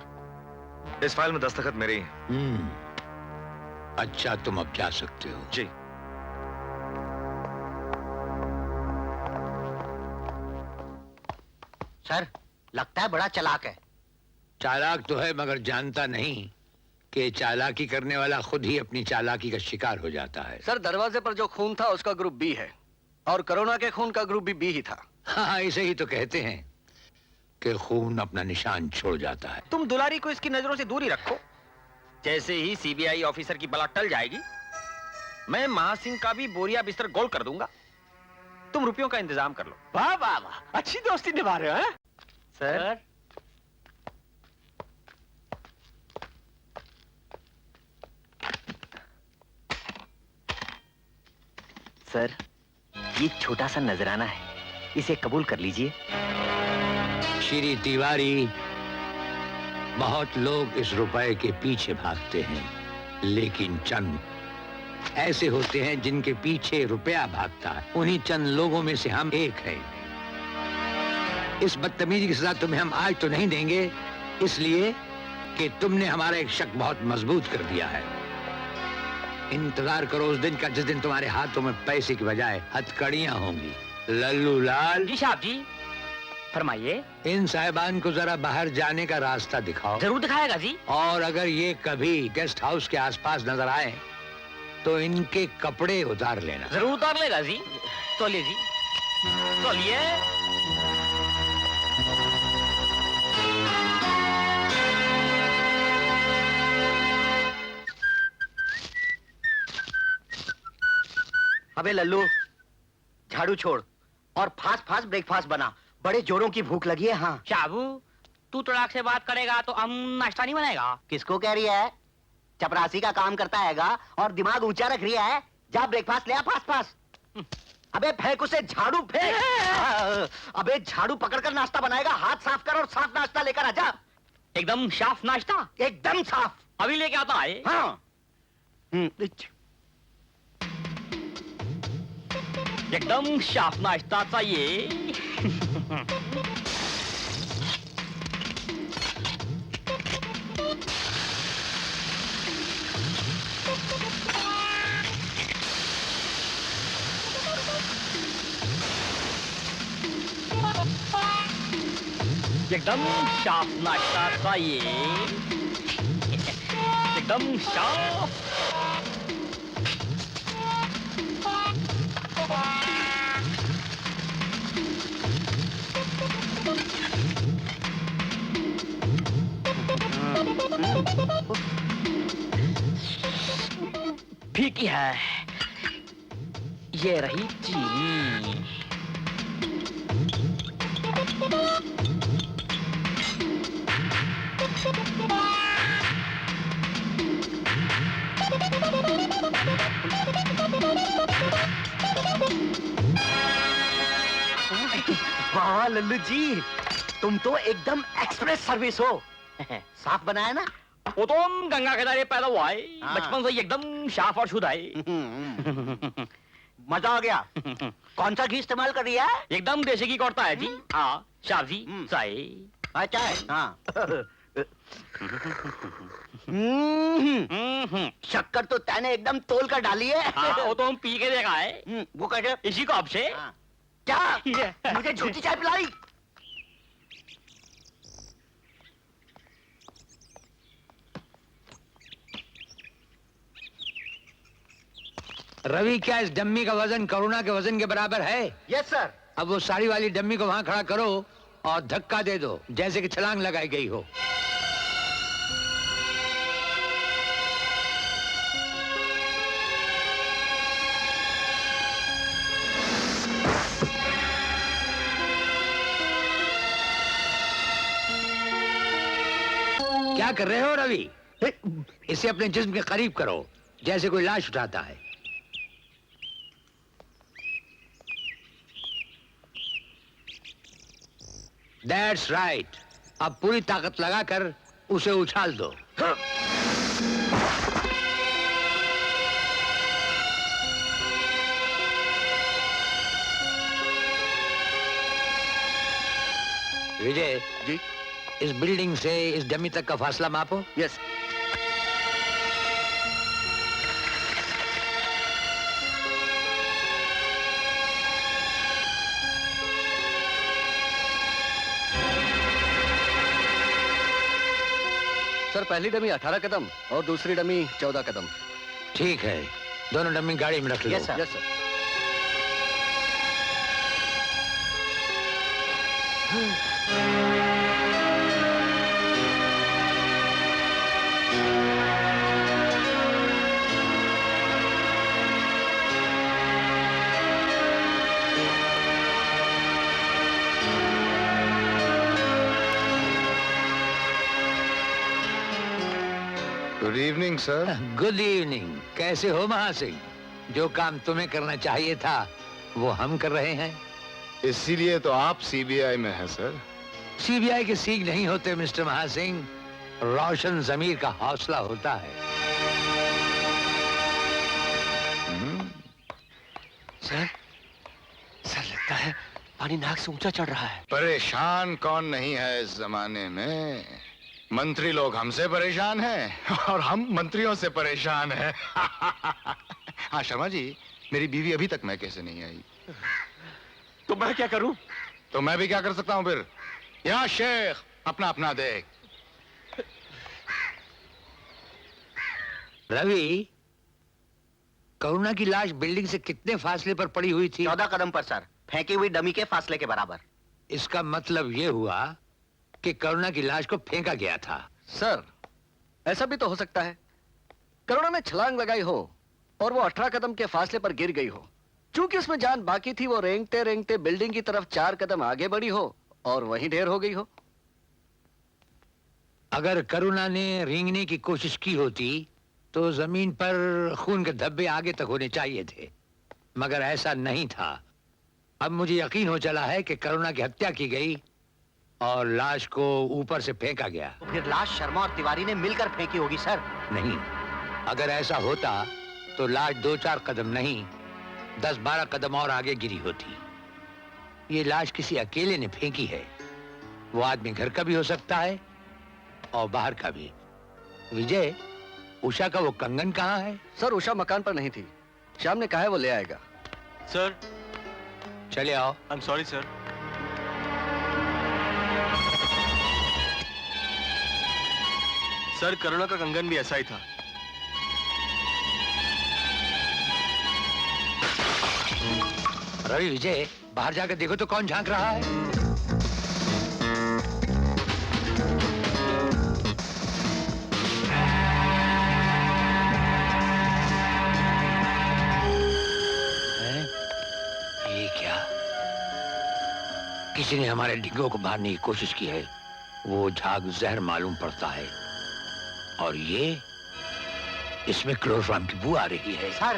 इस फाइल में दस्तखत मेरे ही हैं। अच्छा, तुम अब जा सकते हो। जी। सर, लगता है बड़ा चालाक है। चालाक तो है, मगर जानता नहीं कि चालाकी करने वाला खुद ही अपनी चालाकी का शिकार हो जाता है। सर, दरवाजे पर जो खून था उसका ग्रुप बी है, और कोरोना के खून का ग्रुप भी बी ही था। हाँ, इसे ही तो कहते हैं कि खून अपना निशान छोड़ जाता है। तुम दुलारी को इसकी नजरों से दूर ही रखो। जैसे ही सीबीआई ऑफिसर की बला टल जाएगी, मैं महासिंह का भी बोरिया बिस्तर गोल कर दूंगा। तुम रुपयों का इंतजाम कर लो। वाह वाह वाह, अच्छी दोस्ती निभा रहे हो। हैं? सर, सर, ये छोटा सा नजराना है, इसे कबूल कर लीजिए। श्री तिवारी, बहुत लोग इस रुपए के पीछे भागते हैं, लेकिन चंद ऐसे होते हैं जिनके पीछे रुपया भागता है। उन्हीं चंद लोगों में से हम एक हैं। इस बदतमीजी की सजा तुम्हें हम आज तो नहीं देंगे, इसलिए कि तुमने हमारा एक शक बहुत मजबूत कर दिया है। इंतजार करो उस दिन का जिस दिन तुम्हारे हाथों में पैसे की बजाय हथकड़ियां होंगी। लल्लू लाल। जी साहब जी, फरमाइए। इन साहिबान को जरा बाहर जाने का रास्ता दिखाओ। जरूर दिखाएगा जी। और अगर ये कभी गेस्ट हाउस के आसपास नजर आए तो इनके कपड़े उतार लेना। जरूर उतार लेगा जी। तोलिए जी, तोलिए। अबे लल्लू, झाड़ू छोड़ और फास्ट फास्ट ब्रेकफास्ट बना। बड़े जोरों की भूख लगी है। हाँ शाबू, तू तड़ाक से बात करेगा तो हम नाश्ता नहीं बनाएगा। किसको कह रही है? चपरासी का काम करता हैगा और दिमाग ऊंचा रख रही है। जा ब्रेकफास्ट ले आ फास्ट फास्ट। अबे फेंक उसे, झाड़ू फेंक। अबे झाड़ू पकड़कर नाश्ता बनाएगा, हाथ साफ कर और साफ नाश्ता लेकर आ जा। एकदम साफ नाश्ता? एकदम साफ। अभी लेके आता है। हाँ। एकदम साफ नाश्ता चाहिए। एकदम साफ नाश्ता चाहिए। एकदम साफ। यह ये रही चीनी। वाह लल्लू जी, तुम तो एकदम एक्सप्रेस सर्विस हो। साफ बनाया ना? वो तो हम गंगा किनारे पैदा हुआ है, हाँ। बचपन से ही एकदम साफ और शुद्ध है। मजा आ गया। कौन सा घी इस्तेमाल कर रही है? एकदम देसी घी कौड़ता है जी। हाँ, साफ जी, सही। अच्छा है। हाँ। शक्कर तो तैने एकदम तोल कर डाली है। हाँ, वो तो हम पी के देखा है। वो कैसे? इसी कप से। क्या? मुझे झूठी चाय पिलाई? रवि, क्या इस डम्मी का वजन करुणा के वजन के बराबर है? Yes sir. अब वो साड़ी वाली डम्मी को वहां खड़ा करो और धक्का दे दो, जैसे कि छलांग लगाई गई हो। क्या कर रहे हो रवि? इसे अपने जिस्म के करीब करो, जैसे कोई लाश उठाता है। That's right. अब पूरी ताकत लगाकर उसे उछाल दो। विजय जी, इस बिल्डिंग से इस डमी तक का फासला मापो। यस। सर, पहली डमी 18 कदम और दूसरी डमी 14 कदम। ठीक है, दोनों डमी गाड़ी में रख लो। Yes sir. Yes sir. Good evening sir. Good evening. कैसे हो महासिंह? जो काम तुम्हें करना चाहिए था वो हम कर रहे हैं। इसीलिए तो आप सीबीआई में हैं सर। सीबीआई के सीख नहीं होते मिस्टर महासिंह, रोशन जमीर का हौसला होता है। सर, लगता है पानी नाक से ऊंचा चढ़ रहा है। परेशान कौन नहीं है इस जमाने में? मंत्री लोग हमसे परेशान हैं और हम मंत्रियों से परेशान हैं। हाँ शर्मा जी, मेरी बीवी अभी तक मैके से नहीं आई। तो मैं क्या करूं? तो मैं भी क्या कर सकता हूं फिर? यहाँ शेख अपना अपना देख। रवि, करुणा की लाश बिल्डिंग से कितने फासले पर पड़ी हुई थी? 14 कदम पर सर, फेंकी हुई डमी के फासले के बराबर। इसका मतलब ये हुआ कि करुणा की लाश को फेंका गया था। सर, ऐसा भी तो हो सकता है करुणा ने छलांग लगाई हो और वो 18 कदम के फासले पर गिर गई हो। चूंकि उसमें जान बाकी थी, वो रेंगते रेंगते बिल्डिंग की तरफ 4 कदम आगे बढ़ी हो और वहीं ढेर हो गई हो। अगर करुणा ने रेंगने की कोशिश की होती तो जमीन पर खून के धब्बे आगे तक होने चाहिए थे, मगर ऐसा नहीं था। अब मुझे यकीन हो चला है कि करुणा की हत्या की गई और लाश को ऊपर से फेंका गया। तो फिर लाश शर्मा और तिवारी ने मिलकर फेंकी होगी सर। नहीं, अगर ऐसा होता तो लाश 2-4 कदम नहीं 10-12 कदम और आगे गिरी होती। ये लाश किसी अकेले ने फेंकी है। वो आदमी घर का भी हो सकता है और बाहर का भी। विजय, उषा का वो कंगन कहाँ है? सर, उषा मकान पर नहीं थी। श्याम ने कहा है वो ले आएगा। सर, चले आओ। I am sorry sir. Sir, Karuna का कंगन भी ऐसा ही था। रवि, विजय, बाहर जाकर देखो तो कौन झांक रहा है। किसी ने हमारे डिंगो को मारने की कोशिश की है। वो झाग जहर मालूम पड़ता है और ये इसमें क्लोरोफॉर्म की बू आ रही है। सर,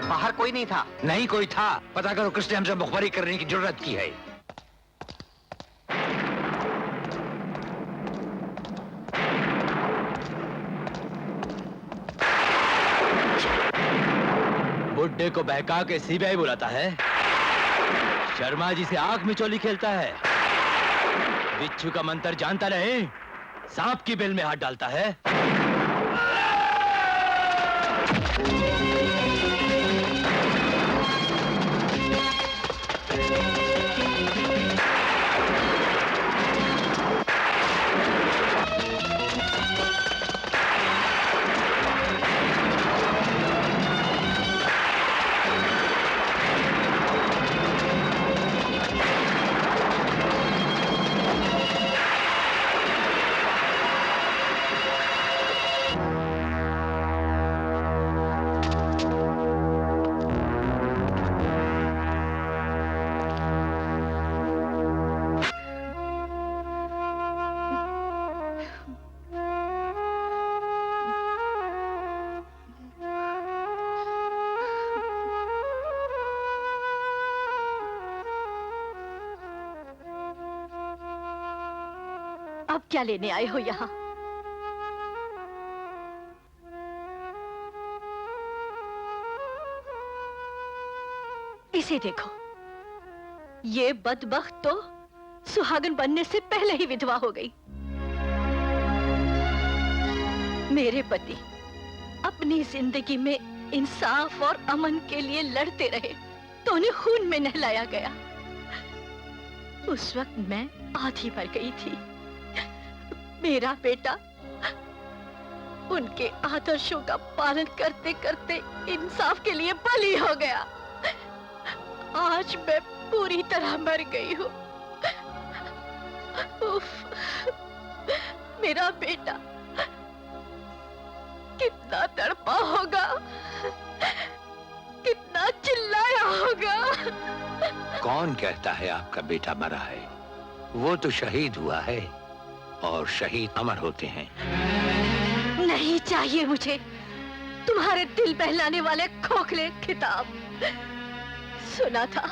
बाहर कोई नहीं था। नहीं कोई था। पता करो किसने हमसे मुखबरी करने की जरूरत की है। बुड्ढे को बहका के सीबीआई बुलाता है, शर्मा जी से आंख मिचौली खेलता है, बिच्छू का मंत्र जानता नहीं, सांप की बिल में हाथ डालता है। अब क्या लेने आए हो यहाँ? इसे देखो, ये बदबख्त तो सुहागन बनने से पहले ही विधवा हो गई। मेरे पति अपनी जिंदगी में इंसाफ और अमन के लिए लड़ते रहे तो उन्हें खून में नहलाया गया। उस वक्त मैं आधी मर गई थी। मेरा बेटा उनके आदर्शों का पालन करते करते इंसाफ के लिए बलि हो गया। आज मैं पूरी तरह मर गई हूँ। उफ, मेरा बेटा कितना तड़पा होगा, कितना चिल्लाया होगा। कौन कहता है आपका बेटा मरा है? वो तो शहीद हुआ है और शहीद अमर होते हैं। नहीं चाहिए मुझे तुम्हारे दिल बहलाने वाले खोखले खिताब। सुना था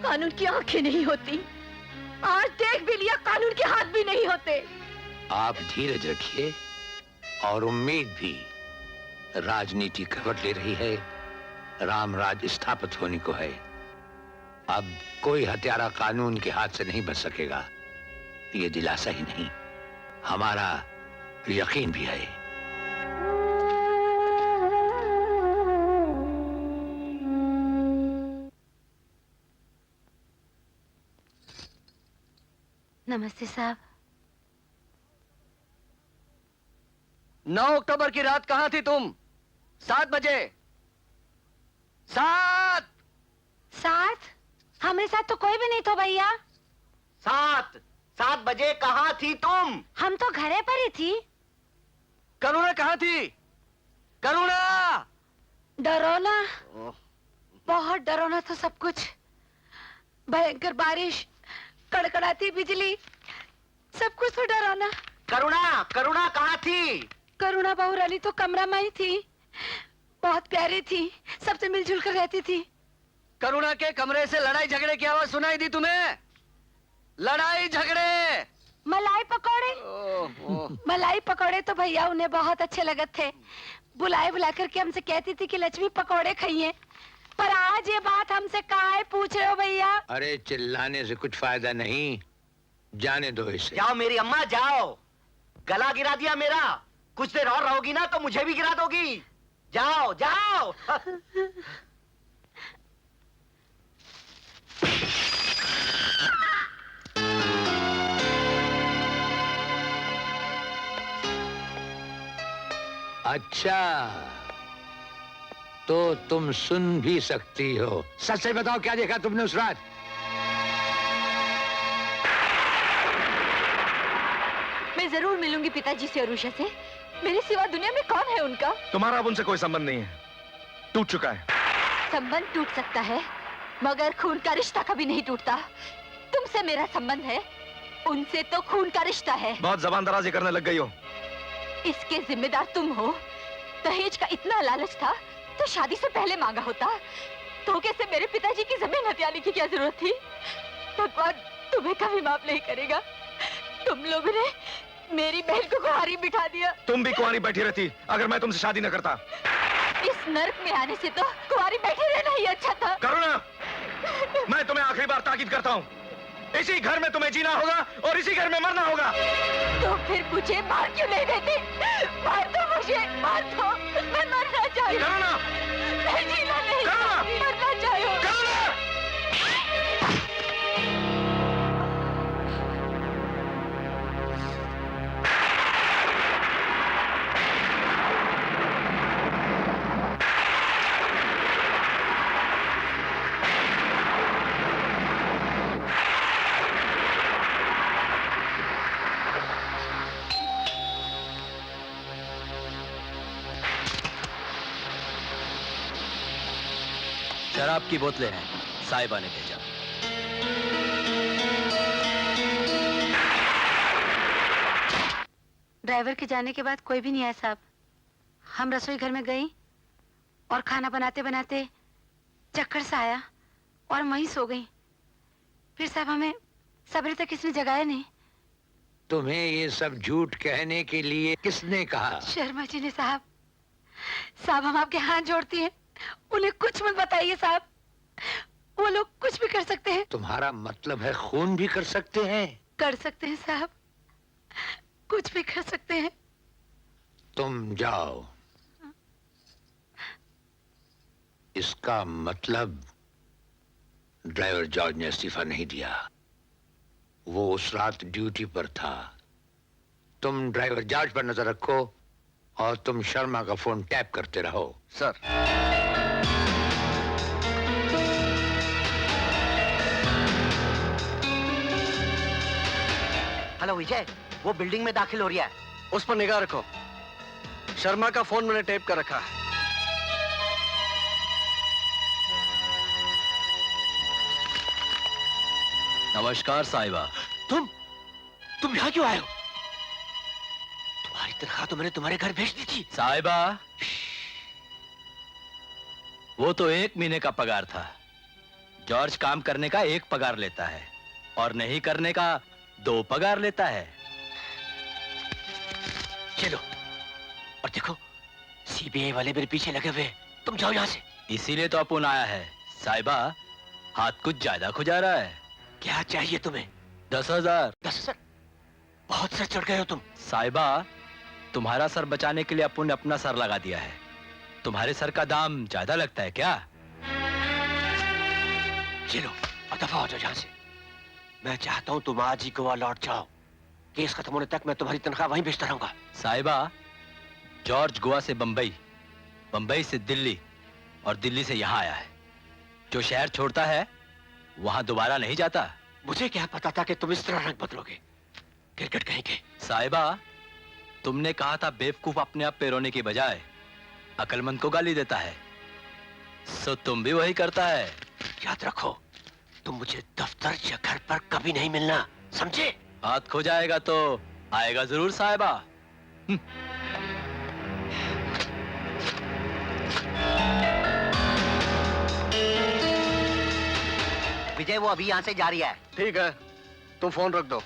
कानून की आंखें नहीं होती, आज देख भी लिया कानून के हाथ भी नहीं होते। आप धीरज रखिए और उम्मीद भी। राजनीति करवट ले रही है, राम राज स्थापित होने को है। अब कोई हत्यारा कानून के हाथ से नहीं बच सकेगा। ये दिलासा ही नहीं, हमारा यकीन भी है। नमस्ते साहब। 9 अक्टूबर की रात कहां थी तुम? 7 बजे। 7? हमारे साथ तो कोई भी नहीं था भैया। 7 बजे कहाँ थी तुम? हम तो घरे पर ही थी। करुणा कहाँ थी? करुणा! डरोना, बहुत डरोना था सब कुछ। भयंकर बारिश, कड़कड़ाती बिजली, सब कुछ तो डरोना। करुणा कहाँ थी? करुणा बहू रानी तो कमरा में ही थी। बहुत प्यारी थी, सबसे मिलजुल कर रहती थी। करुणा के कमरे से लड़ाई झगड़े की आवाज सुनाई दी तुम्हें? लड़ाई झगड़े। मलाई पकौड़े। मलाई पकौड़े तो भैया उन्हें बहुत अच्छे लगे थे। बुला करके हमसे कहती थी कि लक्ष्मी पकौड़े खाइए। पर आज ये बात हमसे काहे पूछ रहे हो भैया? अरे चिल्लाने से कुछ फायदा नहीं, जाने दो इसे। जाओ मेरी अम्मा जाओ, गला गिरा दिया मेरा। कुछ देर और रहोगी ना तो मुझे भी गिरा दोगी। जाओ जाओ। अच्छा, तो तुम सुन भी सकती हो। सच से बताओ, क्या देखा तुमने उस रात? मैं जरूर मिलूंगी पिताजी से और उषा से। मेरे सिवा दुनिया में कौन है उनका? तुम्हारा अब उनसे कोई संबंध नहीं है, टूट चुका है। संबंध टूट सकता है मगर खून का रिश्ता कभी नहीं टूटता। तुमसे मेरा संबंध है, उनसे तो खून का रिश्ता है। बहुत जबान दराजी करने लग गई हो। इसके जिम्मेदार तुम हो। दहेज का इतना लालच था तो शादी से पहले मांगा होता। धोखे से मेरे पिताजी की जमीन हथियाने की क्या जरूरत थी? भगवान तुम्हें कभी माफ नहीं करेगा। तुम लोगों ने मेरी बहन को कुंवारी बिठा दिया। तुम भी कुंवारी बैठी रहती अगर मैं तुमसे शादी न करता। इस नर्क में आने से तो कुंवारी बैठे रहना ही अच्छा था। करुणा, मैं तुम्हें आखिरी बार ताकीद करता हूँ, इसी घर में तुम्हें जीना होगा और इसी घर में मरना होगा। तो फिर मुझे मार क्यों नहीं देती? मार दो मुझे, मार दो। मैं मरना चाहती हूँ। करुणा, मैं जीना नहीं चाहती, मरना चाहती हूँ। शराब की बोतलें हैं, साहिबा ने भेजा। ड्राइवर के जाने के बाद कोई भी नहीं आया साहब। हम रसोई घर में गई और खाना बनाते बनाते चक्कर सा आया और वहीं सो गई। फिर साहब हमें सवेरे तक किसने जगाया नहीं। तुम्हें ये सब झूठ कहने के लिए किसने कहा? शर्मा जी ने साहब। साहब हम आपके हाथ जोड़ती हैं, उन्हें कुछ मत बताइए साहब। वो लोग कुछ भी कर सकते हैं। तुम्हारा मतलब है खून भी कर सकते हैं? कर सकते हैं साहब, कुछ भी कर सकते हैं। तुम जाओ। इसका मतलब ड्राइवर जॉर्ज ने इस्तीफा नहीं दिया। वो उस रात ड्यूटी पर था। तुम ड्राइवर जॉर्ज पर नजर रखो और तुम शर्मा का फोन टैप करते रहो। सर। हेलो विजय, वो बिल्डिंग में दाखिल हो रही है। उस पर निगाह रखो। शर्मा का फोन मैंने टेप कर रखा है। नमस्कार साहिबा। तुम यहाँ क्यों आए हो? तुम्हारी तनख्वाह तो मैंने तुम्हारे घर भेज दी थी। साहिबा, वो तो 1 महीने का पगार था। जॉर्ज काम करने का 1 पगार लेता है और नहीं करने का 2 पगार लेता है। चलो और देखो, सीबीआई वाले मेरे पीछे लगे हुए। तुम जाओ यहाँ से। इसीलिए तो अपुन आया है। साहिबा, हाथ कुछ ज्यादा खुजा रहा है। क्या चाहिए तुम्हें? 10,000। 10,000? बहुत सर चढ़ गए हो तुम। साहिबा, तुम्हारा सर बचाने के लिए अपुन ने अपना सर लगा दिया है। तुम्हारे सर का दाम ज्यादा लगता है क्या? चलो और दफा हो जाओ यहाँ से। मैं चाहता हूँ तुम आज ही गोवा लौट जाओ। केस खत्म होने तक मैं तुम्हारी तनख्वाह वहीं भेजता रहूंगा। साहिबा, जॉर्ज गोवा से बंबई, बंबई से दिल्ली और दिल्ली से यहाँ आया है। जो शहर छोड़ता है वहां दोबारा नहीं जाता। मुझे क्या पता था कि तुम इस तरह रंग बदलोगे। क्रिकेट कहेंगे। साहिबा, तुमने कहा था बेवकूफ अपने आप पे रोने की बजाय अकलमंद को गाली देता है। सो तुम भी वही करता है। याद रखो, तुम मुझे दफ्तर या घर पर कभी नहीं मिलना, समझे? हाथ खो जाएगा तो आएगा जरूर साहिबा। विजय, वो अभी यहाँ से जा रही है। ठीक है, तुम फोन रख दो।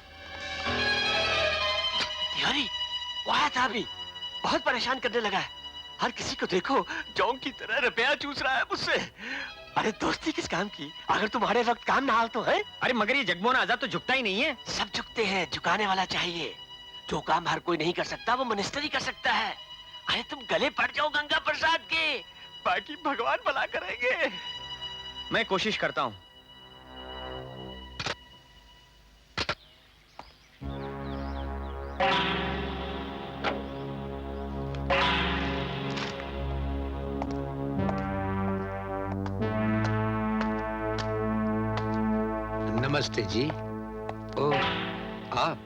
तिवारी, वो आया था अभी। बहुत परेशान करने लगा है। हर किसी को देखो जोंक की तरह रुपया चूस रहा है मुझसे। अरे दोस्ती किस काम की, अगर तुम्हारे वक्त काम ना हो तो है। अरे मगर ये जगमोहन आजाद तो झुकता ही नहीं है। सब झुकते हैं, झुकाने वाला चाहिए। जो काम हर कोई नहीं कर सकता वो मिनिस्टर ही कर सकता है। अरे तुम गले पड़ जाओ गंगा प्रसाद के, बाकी भगवान भला करेंगे। मैं कोशिश करता हूँ। नमस्ते जी। ओह, आप?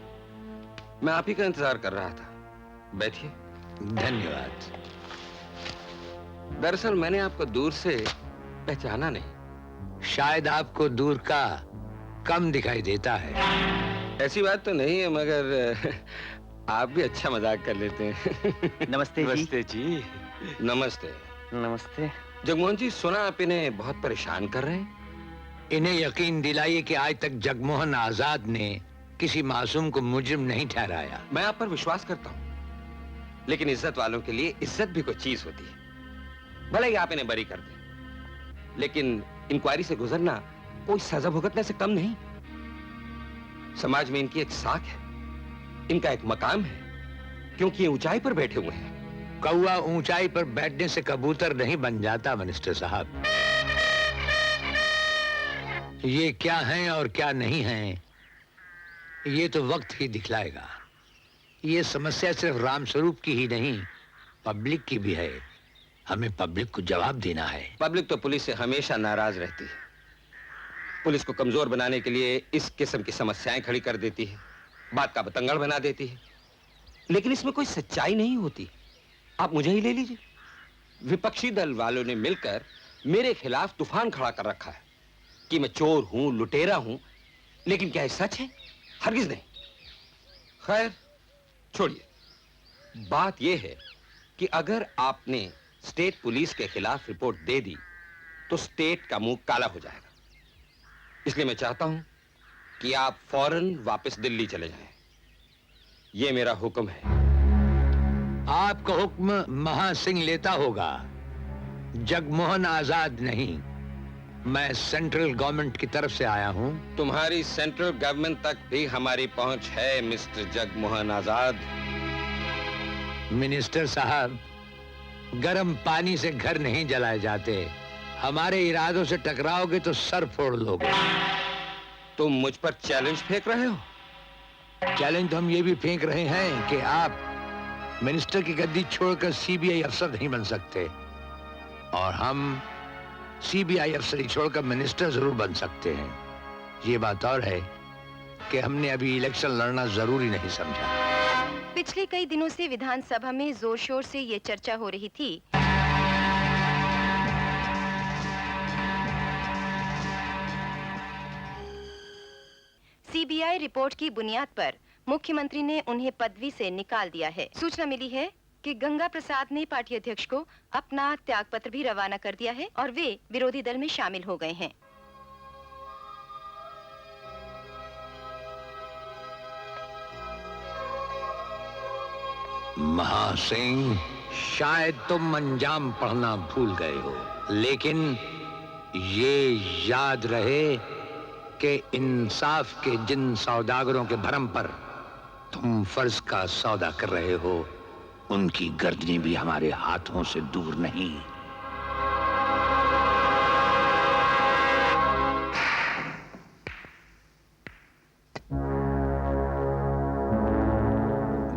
मैं आप ही का इंतजार कर रहा था। बैठिए। धन्यवाद। दरअसल मैंने आपको दूर से पहचाना नहीं। शायद आपको दूर का कम दिखाई देता है। ऐसी बात तो नहीं है, मगर आप भी अच्छा मजाक कर लेते हैं। नमस्ते जी। नमस्ते जी। नमस्ते। नमस्ते। जगमोहन जी, सुना आप इन्हें बहुत परेशान कर रहे हैं? इन्हें यकीन दिलाइए कि आज तक जगमोहन आजाद ने किसी मासूम को मुजरिम नहीं ठहराया। मैं आप पर विश्वास करता हूँ, लेकिन इज्जत वालों के लिए इज्जत भी कोई चीज होती है। भले ही आप इन्हें बरी कर दें, लेकिन इंक्वायरी से गुजरना कोई सजा भुगतने से कम नहीं। समाज में इनकी एक साख है, इनका एक मकाम है, क्योंकि ये ऊंचाई पर बैठे हुए हैं। कौवा ऊंचाई पर बैठने से कबूतर नहीं बन जाता मिनिस्टर साहब। ये क्या हैं और क्या नहीं हैं, ये तो वक्त ही दिखलाएगा। ये समस्या सिर्फ रामस्वरूप की ही नहीं, पब्लिक की भी है। हमें पब्लिक को जवाब देना है। पब्लिक तो पुलिस से हमेशा नाराज रहती है। पुलिस को कमजोर बनाने के लिए इस किस्म की समस्याएं खड़ी कर देती है, बात का बतंगड़ बना देती है, लेकिन इसमें कोई सच्चाई नहीं होती। आप मुझे ही ले लीजिए, विपक्षी दल वालों ने मिलकर मेरे खिलाफ तूफान खड़ा कर रखा है कि मैं चोर हूं, लुटेरा हूं, लेकिन क्या ये सच है? हरगिज नहीं। खैर छोड़िए, बात यह है कि अगर आपने स्टेट पुलिस के खिलाफ रिपोर्ट दे दी तो स्टेट का मुंह काला हो जाएगा। इसलिए मैं चाहता हूं कि आप फौरन वापस दिल्ली चले जाएं। यह मेरा हुक्म है। आपका हुक्म महासिंह लेता होगा, जगमोहन आजाद नहीं। मैं सेंट्रल गवर्नमेंट की तरफ से आया हूं। तुम्हारी सेंट्रल गवर्नमेंट तक भी हमारी पहुंच है मिस्टर जगमोहन आजाद। मिनिस्टर साहब, गर्म पानी से घर नहीं जलाए जाते। हमारे इरादों से टकराओगे तो सर फोड़ लोगे। तुम मुझ पर चैलेंज फेंक रहे हो? चैलेंज तो हम ये भी फेंक रहे हैं कि आप मिनिस्टर की गद्दी छोड़कर सीबीआई अफसर नहीं बन सकते, और हम सीबीआई अफसर ही छोड़कर मिनिस्टर जरूर बन सकते हैं। ये बात और है कि हमने अभी इलेक्शन लड़ना जरूरी नहीं समझा। पिछले कई दिनों से विधानसभा में जोर शोर से ये चर्चा हो रही थी सीबीआई रिपोर्ट की बुनियाद पर मुख्यमंत्री ने उन्हें पदवी से निकाल दिया है। सूचना मिली है कि गंगा प्रसाद ने पार्टी अध्यक्ष को अपना त्यागपत्र भी रवाना कर दिया है और वे विरोधी दल में शामिल हो गए हैं। महासिंह, शायद तुम अंजाम पढ़ना भूल गए हो, लेकिन ये याद रहे कि इंसाफ के जिन सौदागरों के भरम पर तुम फर्ज का सौदा कर रहे हो, उनकी गर्दनी भी हमारे हाथों से दूर नहीं।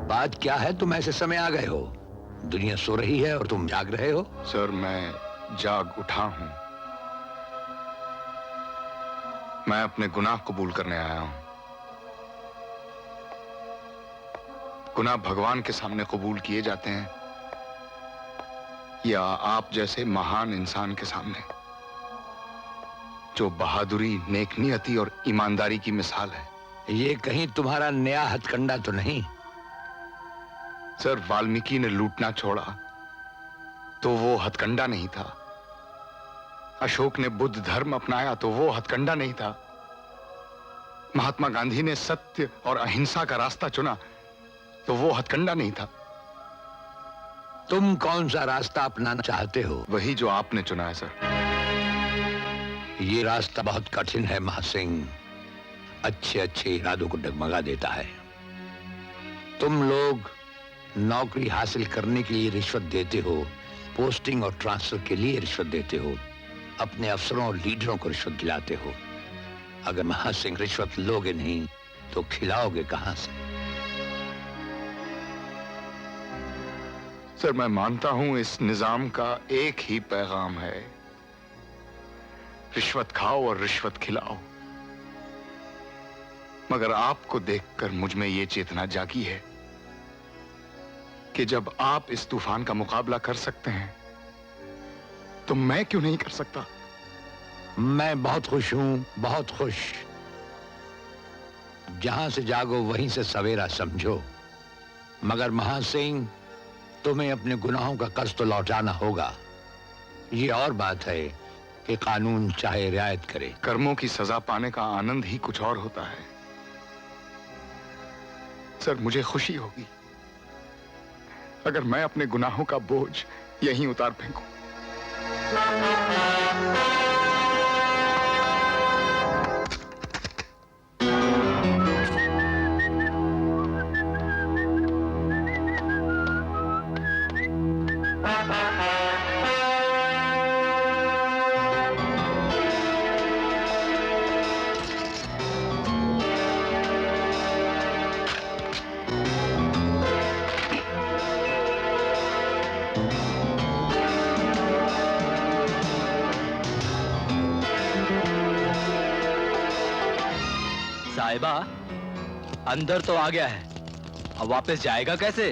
बात क्या है? तुम ऐसे समय आ गए हो, दुनिया सो रही है और तुम जाग रहे हो। सर, मैं जाग उठा हूं। मैं अपने गुनाह कबूल करने आया हूं। गुनाह भगवान के सामने कबूल किए जाते हैं या आप जैसे महान इंसान के सामने, जो बहादुरी, नेकनियती और ईमानदारी की मिसाल है। ये कहीं तुम्हारा नया हथकंडा तो नहीं? सर, वाल्मीकि ने लूटना छोड़ा तो वो हथकंडा नहीं था। अशोक ने बुद्ध धर्म अपनाया तो वो हथकंडा नहीं था। महात्मा गांधी ने सत्य और अहिंसा का रास्ता चुना तो वो हथकंडा नहीं था। तुम कौन सा रास्ता अपनाना चाहते हो? वही जो आपने चुना है सर। ये रास्ता बहुत कठिन है महासिंह, अच्छे अच्छे इरादों को डगमगा देता है। तुम लोग नौकरी हासिल करने के लिए रिश्वत देते हो, पोस्टिंग और ट्रांसफर के लिए रिश्वत देते हो, अपने अफसरों और लीडरों को रिश्वत दिलाते हो। अगर महासिंह रिश्वत लोगे नहीं तो खिलाओगे कहां से? सर, मैं मानता हूं इस निजाम का एक ही पैगाम है, रिश्वत खाओ और रिश्वत खिलाओ। मगर आपको देखकर मुझ में यह चेतना जागी है कि जब आप इस तूफान का मुकाबला कर सकते हैं तो मैं क्यों नहीं कर सकता। मैं बहुत खुश हूं, बहुत खुश। जहां से जागो वहीं से सवेरा समझो। मगर महान सिंह, तुम्हें अपने गुनाहों का कर्ज तो लौटाना होगा। ये और बात है कि कानून चाहे रियायत करे। कर्मों की सजा पाने का आनंद ही कुछ और होता है। सर, मुझे खुशी होगी अगर मैं अपने गुनाहों का बोझ यहीं उतार फेंकूं। साहिबा, अंदर तो आ गया है, अब वापस जाएगा कैसे?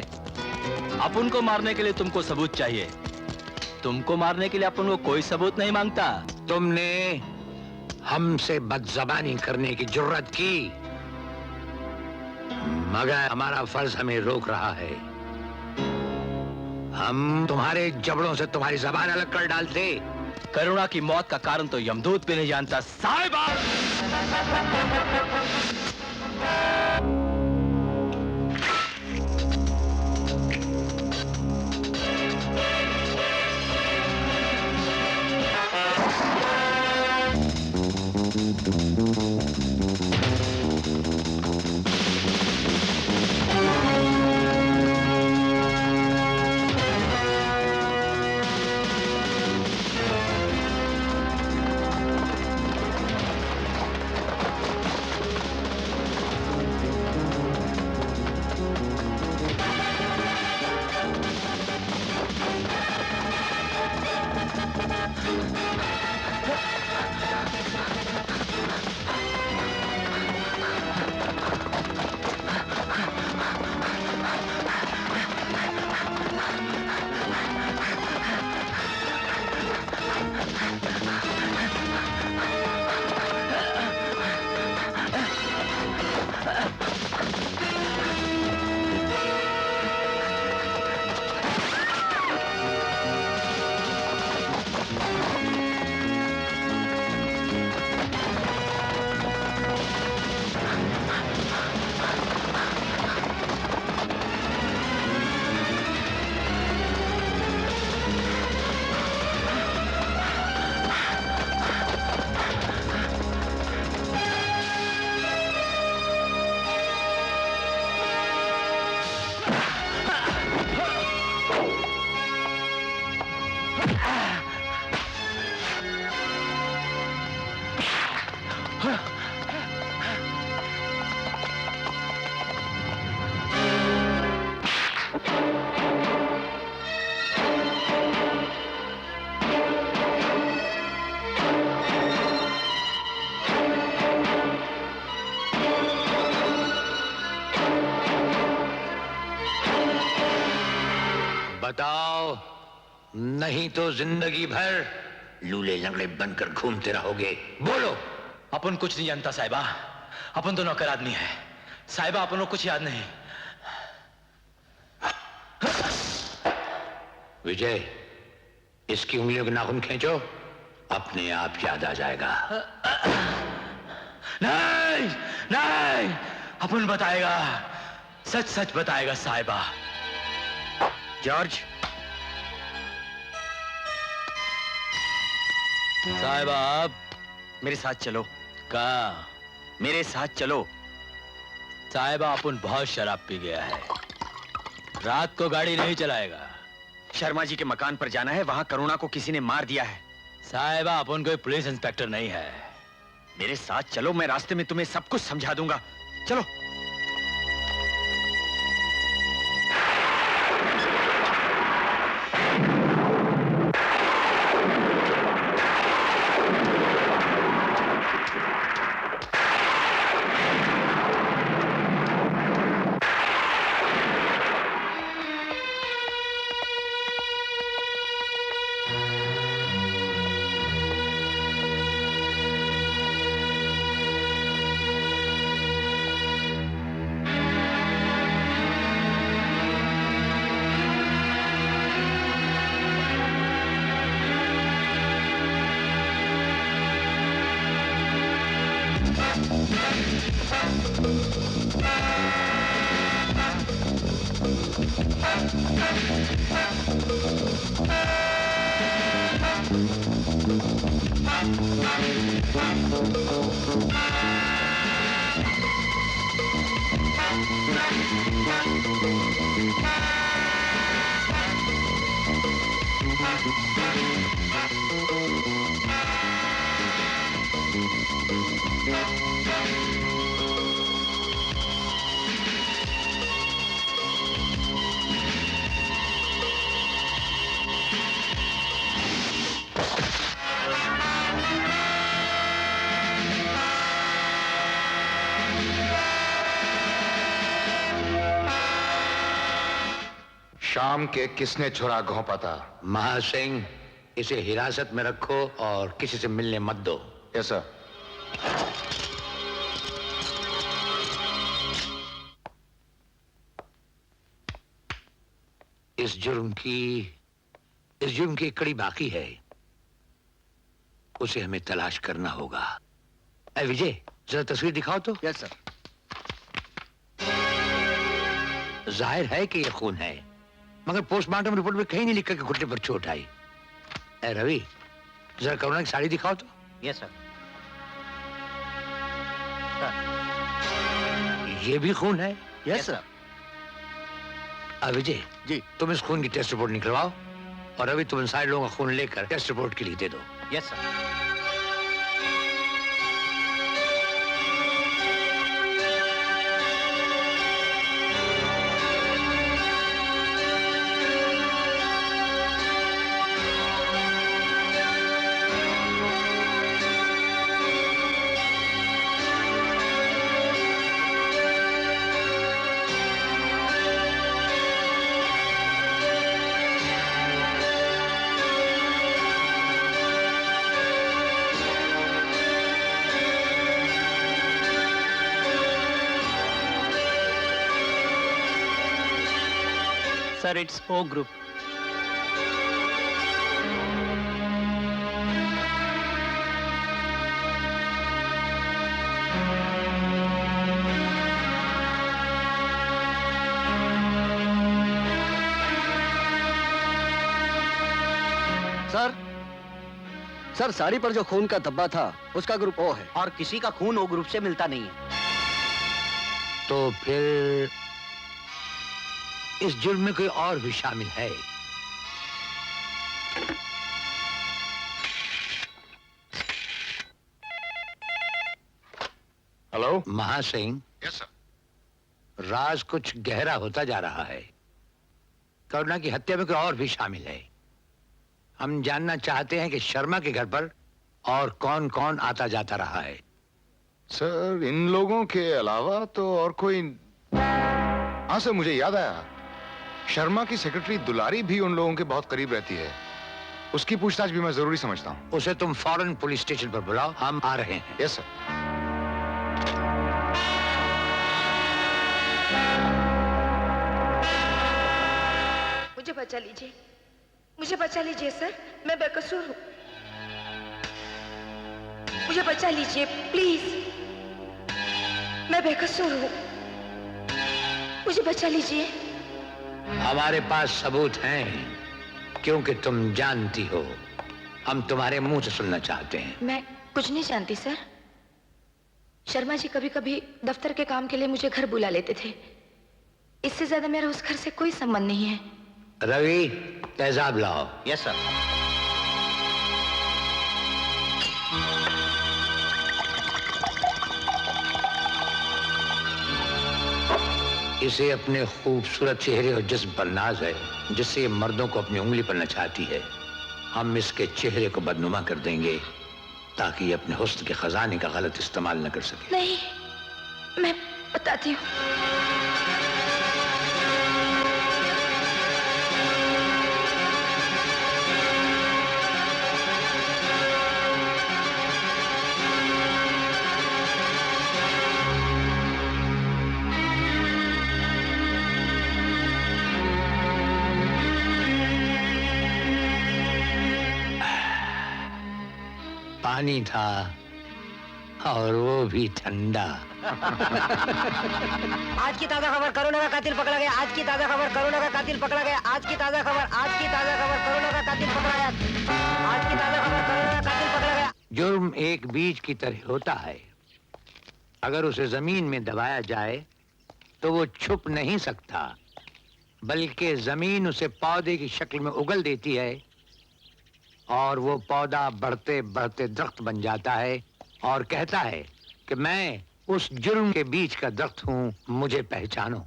अपन को मारने के लिए तुमको सबूत चाहिए। तुमको मारने के लिए अपन को कोई सबूत नहीं मांगता। तुमने हमसे बदजबानी करने की जुर्रत की, मगर हमारा फर्ज हमें रोक रहा है। हम तुम्हारे जबड़ों से तुम्हारी जबान अलग कर डालते। करुणा की मौत का कारण तो यमदूत भी नहीं जानता। साहिबा! बताओ, नहीं तो जिंदगी भर लूले लंगड़े बनकर घूमते रहोगे। बोलो। अपन कुछ नहीं जानता साहिबा, अपन तो नौकर आदमी है। साहिबा, अपन को कुछ याद नहीं। विजय, इसकी उंगलियों के नाखून खींचो, अपने आप याद आ जाएगा। नहीं, नहीं, अपन बताएगा, सच सच बताएगा साहिबा। जॉर्ज। साहिबा, आप मेरे साथ चलो। कहाँ? मेरे साथ चलो। साहिबा, अपन बहुत शराब पी गया है, रात को गाड़ी नहीं चलाएगा। शर्मा जी के मकान पर जाना है, वहां करुणा को किसी ने मार दिया है। साहिबा, अपन कोई पुलिस इंस्पेक्टर नहीं है। मेरे साथ चलो, मैं रास्ते में तुम्हें सब कुछ समझा दूंगा। चलो। शाम के किसने छुरा घोंपा था? महासिंह, इसे हिरासत में रखो और किसी से मिलने मत दो। Yes sir. इस जुर्म की एक कड़ी बाकी है, उसे हमें तलाश करना होगा। ऐ विजय, जरा तस्वीर दिखाओ तो। Yes sir. जाहिर है कि यह खून है, मगर पोस्टमार्टम रिपोर्ट में कहीं नहीं लिखा कि घुटने पर चोट आई। ऐ रवि, जरा करुणा की साड़ी दिखाओ तो। Yes sir. ये भी खून है। Yes sir. विजय जी, तुम इस खून की टेस्ट रिपोर्ट निकलवाओ और अभी तुम इन सारे लोगों का खून लेकर टेस्ट रिपोर्ट के लिए दे दो। Yes sir. Sir, it's O group. Sir, sari पर जो खून का धब्बा था उसका ग्रुप ओ है। और किसी का खून ओ ग्रुप से मिलता नहीं है। तो फिर इस जुर्म में कोई और भी शामिल है। हेलो महासिंह। Yes sir. राज कुछ गहरा होता जा रहा है। करुणा की हत्या में कोई और भी शामिल है। हम जानना चाहते हैं कि शर्मा के घर पर और कौन कौन आता जाता रहा है। सर, इन लोगों के अलावा तो और कोई। हाँ सर, मुझे याद आया, शर्मा की सेक्रेटरी दुलारी भी उन लोगों के बहुत करीब रहती है। उसकी पूछताछ भी मैं जरूरी समझता हूँ। उसे तुम फौरन पुलिस स्टेशन पर बुलाओ, हम आ रहे हैं। Yes sir. मुझे बचा लीजिए, मुझे बचा लीजिए सर, मैं बेकसूर हूँ। मुझे बचा लीजिए प्लीज, मैं बेकसूर हूँ, मुझे बचा लीजिए। हमारे पास सबूत हैं, क्योंकि तुम जानती हो। हम तुम्हारे मुंह से सुनना चाहते हैं। मैं कुछ नहीं जानती सर। शर्मा जी कभी कभी दफ्तर के काम के लिए मुझे घर बुला लेते थे। इससे ज्यादा मेरा उस घर से कोई संबंध नहीं है। रवि, तेजाब लाओ। Yes sir. इसे अपने खूबसूरत चेहरे और जिस्म पर नाज है, जिससे ये मर्दों को अपनी उंगली पर नचाती है। हम इसके चेहरे को बदनुमा कर देंगे ताकि ये अपने हुस्न के खजाने का गलत इस्तेमाल न कर सके। नहीं, मैं बताती हूँ। पानी था और वो भी ठंडा। आज की ताजा खबर, कोरोना का कातिल पकड़ा गया। आज की ताजा खबर, कोरोना का कातिल पकड़ा गया। आज की ताजा खबर, आज की ताजा खबर, कोरोना का कातिल पकड़ा गया। आज की ताजा खबर, कोरोना का कातिल पकड़ा गया। जुर्म एक बीज की तरह होता है, अगर उसे जमीन में दबाया जाए तो वो छुप नहीं सकता, बल्कि जमीन उसे पौधे की शक्ल में उगल देती है और वो पौधा बढ़ते बढ़ते दरख्त बन जाता है और कहता है कि मैं उस जुर्म के बीच का दरख्त हूं, मुझे पहचानो।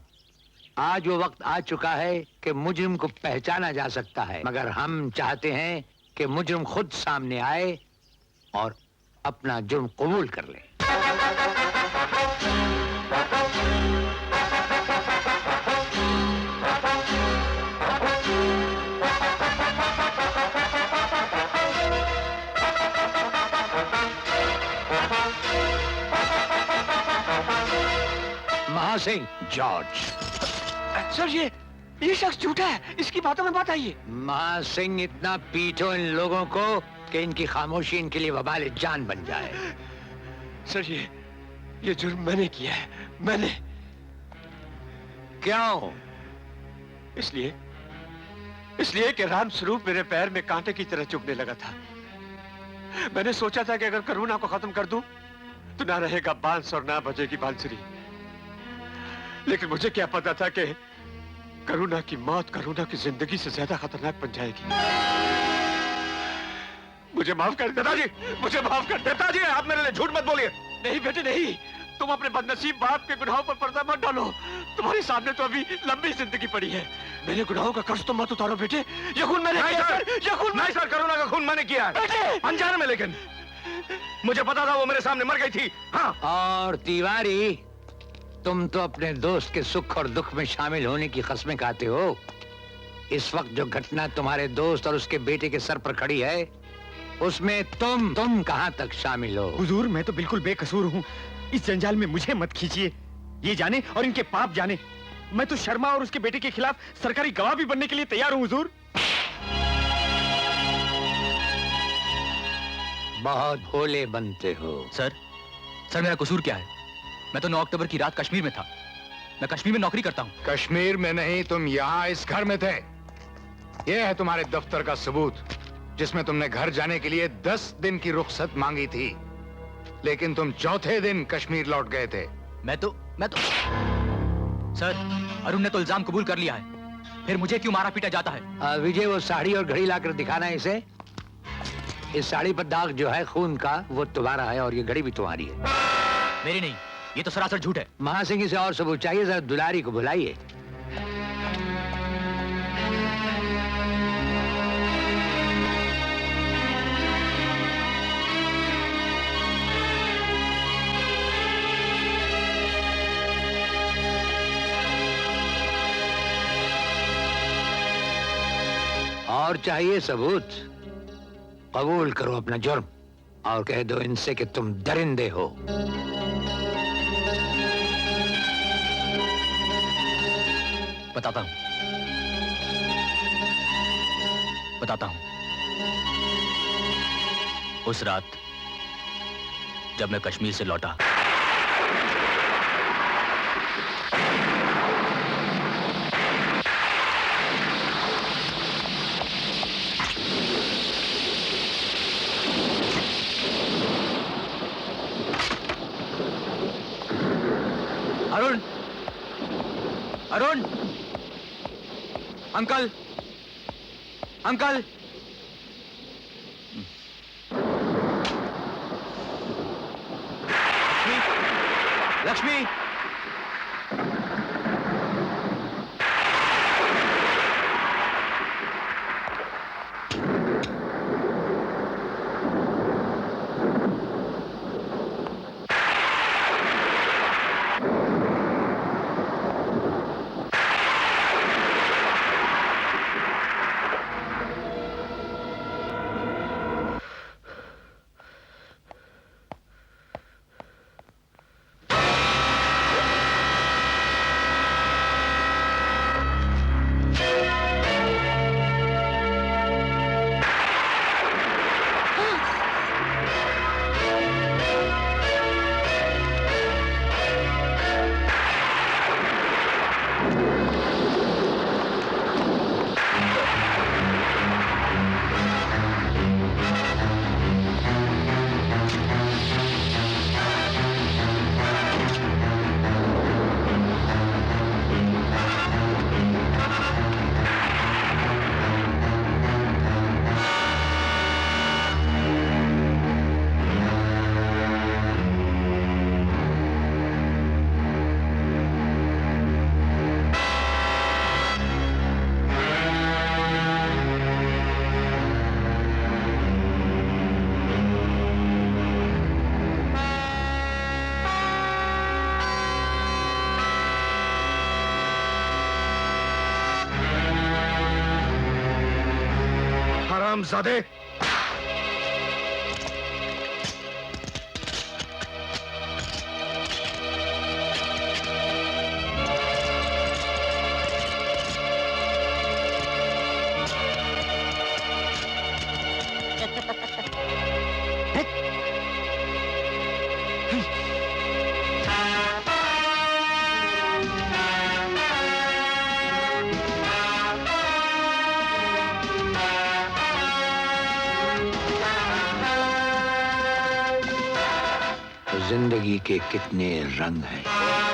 आज वो वक्त आ चुका है कि मुजरिम को पहचाना जा सकता है, मगर हम चाहते हैं कि मुजरिम खुद सामने आए और अपना जुर्म कबूल कर ले। महासिंह जॉर्ज। सर ये शख्स झूठा है, इसकी बातों में बात आई है। महासिंह, इतना पीटो इन लोगों को कि इनकी खामोशी इनके लिए वबाल जान बन जाए। सर ये जुर्म मैंने किया है, मैंने। क्यों? इसलिए कि राम स्वरूप मेरे पैर में कांटे की तरह चुभने लगा था। मैंने सोचा था कि अगर करुणा को खत्म कर दूं तो ना रहेगा बांस और ना बजेगी बांसुरी, लेकिन मुझे क्या पता था कि करुणा की मौत करुणा की जिंदगी से ज्यादा खतरनाक बन जाएगी। मुझे माफ कर दादाजी, मुझे माफ कर। पिताजी, आप मेरे लिए झूठ मत बोलिए। नहीं बेटे नहीं, तुम अपने बदनसीब बाप के गुनाहों पर पर्दा मत डालो। तुम्हारे सामने तो अभी लंबी जिंदगी पड़ी है। मेरे गुनाहों का कर्ज तो मत उतारो बेटे। ये खून मैंने किया सर, ये खून नहीं सर, करुणा का खून मैंने किया है अनजाने में, लेकिन मुझे पता था वो मेरे सामने मर गई थी। हाँ। और तिवारी, तुम तो अपने दोस्त के सुख और दुख में शामिल होने की कस्में खाते हो। इस वक्त जो घटना तुम्हारे दोस्त और उसके बेटे के सर पर खड़ी है, उसमें तुम कहां तक शामिल हो? हुजूर, मैं तो बिल्कुल बेकसूर हूँ। इस जंजाल में मुझे मत खींचिए। ये जाने और इनके पाप जाने, मैं तो शर्मा और उसके बेटे के खिलाफ सरकारी गवाह भी बनने के लिए तैयार हूँ हुजूर। बहुत भोले बनते हो। सर मेरा कसूर क्या है? मैं तो 9 अक्टूबर की रात कश्मीर में था। मैं कश्मीर में नौकरी करता हूँ। कश्मीर में नहीं, तुम यहाँ इस घर में थे। यह है तुम्हारे दफ्तर का सबूत, जिसमें तुमने घर जाने के लिए 10 दिन की रुखसत मांगी थी, लेकिन तुम चौथे दिन कश्मीर लौट गए थे। मैं तो सर, अरुण ने तो इल्जाम कबूल कर लिया है, फिर मुझे क्यों मारा पीटा जाता है? विजय, वो साड़ी और घड़ी लाकर दिखाना है इसे। इस साड़ी पर दाग जो है खून का, वो तुम्हारा है और ये घड़ी भी तुम्हारी है। मेरी नहीं, ये तो सरासर झूठ है। महासिंह, से और सबूत चाहिए, जरा दुलारी को बुलाइए। और चाहिए सबूत। कबूल करो अपना जुर्म और कह दो इनसे कि तुम दरिंदे हो। बताता हूं। उस रात जब मैं कश्मीर से लौटा, अरुण, अंकल, लक्ष्मी, हरामजादे। जिंदगी के कितने रंग हैं।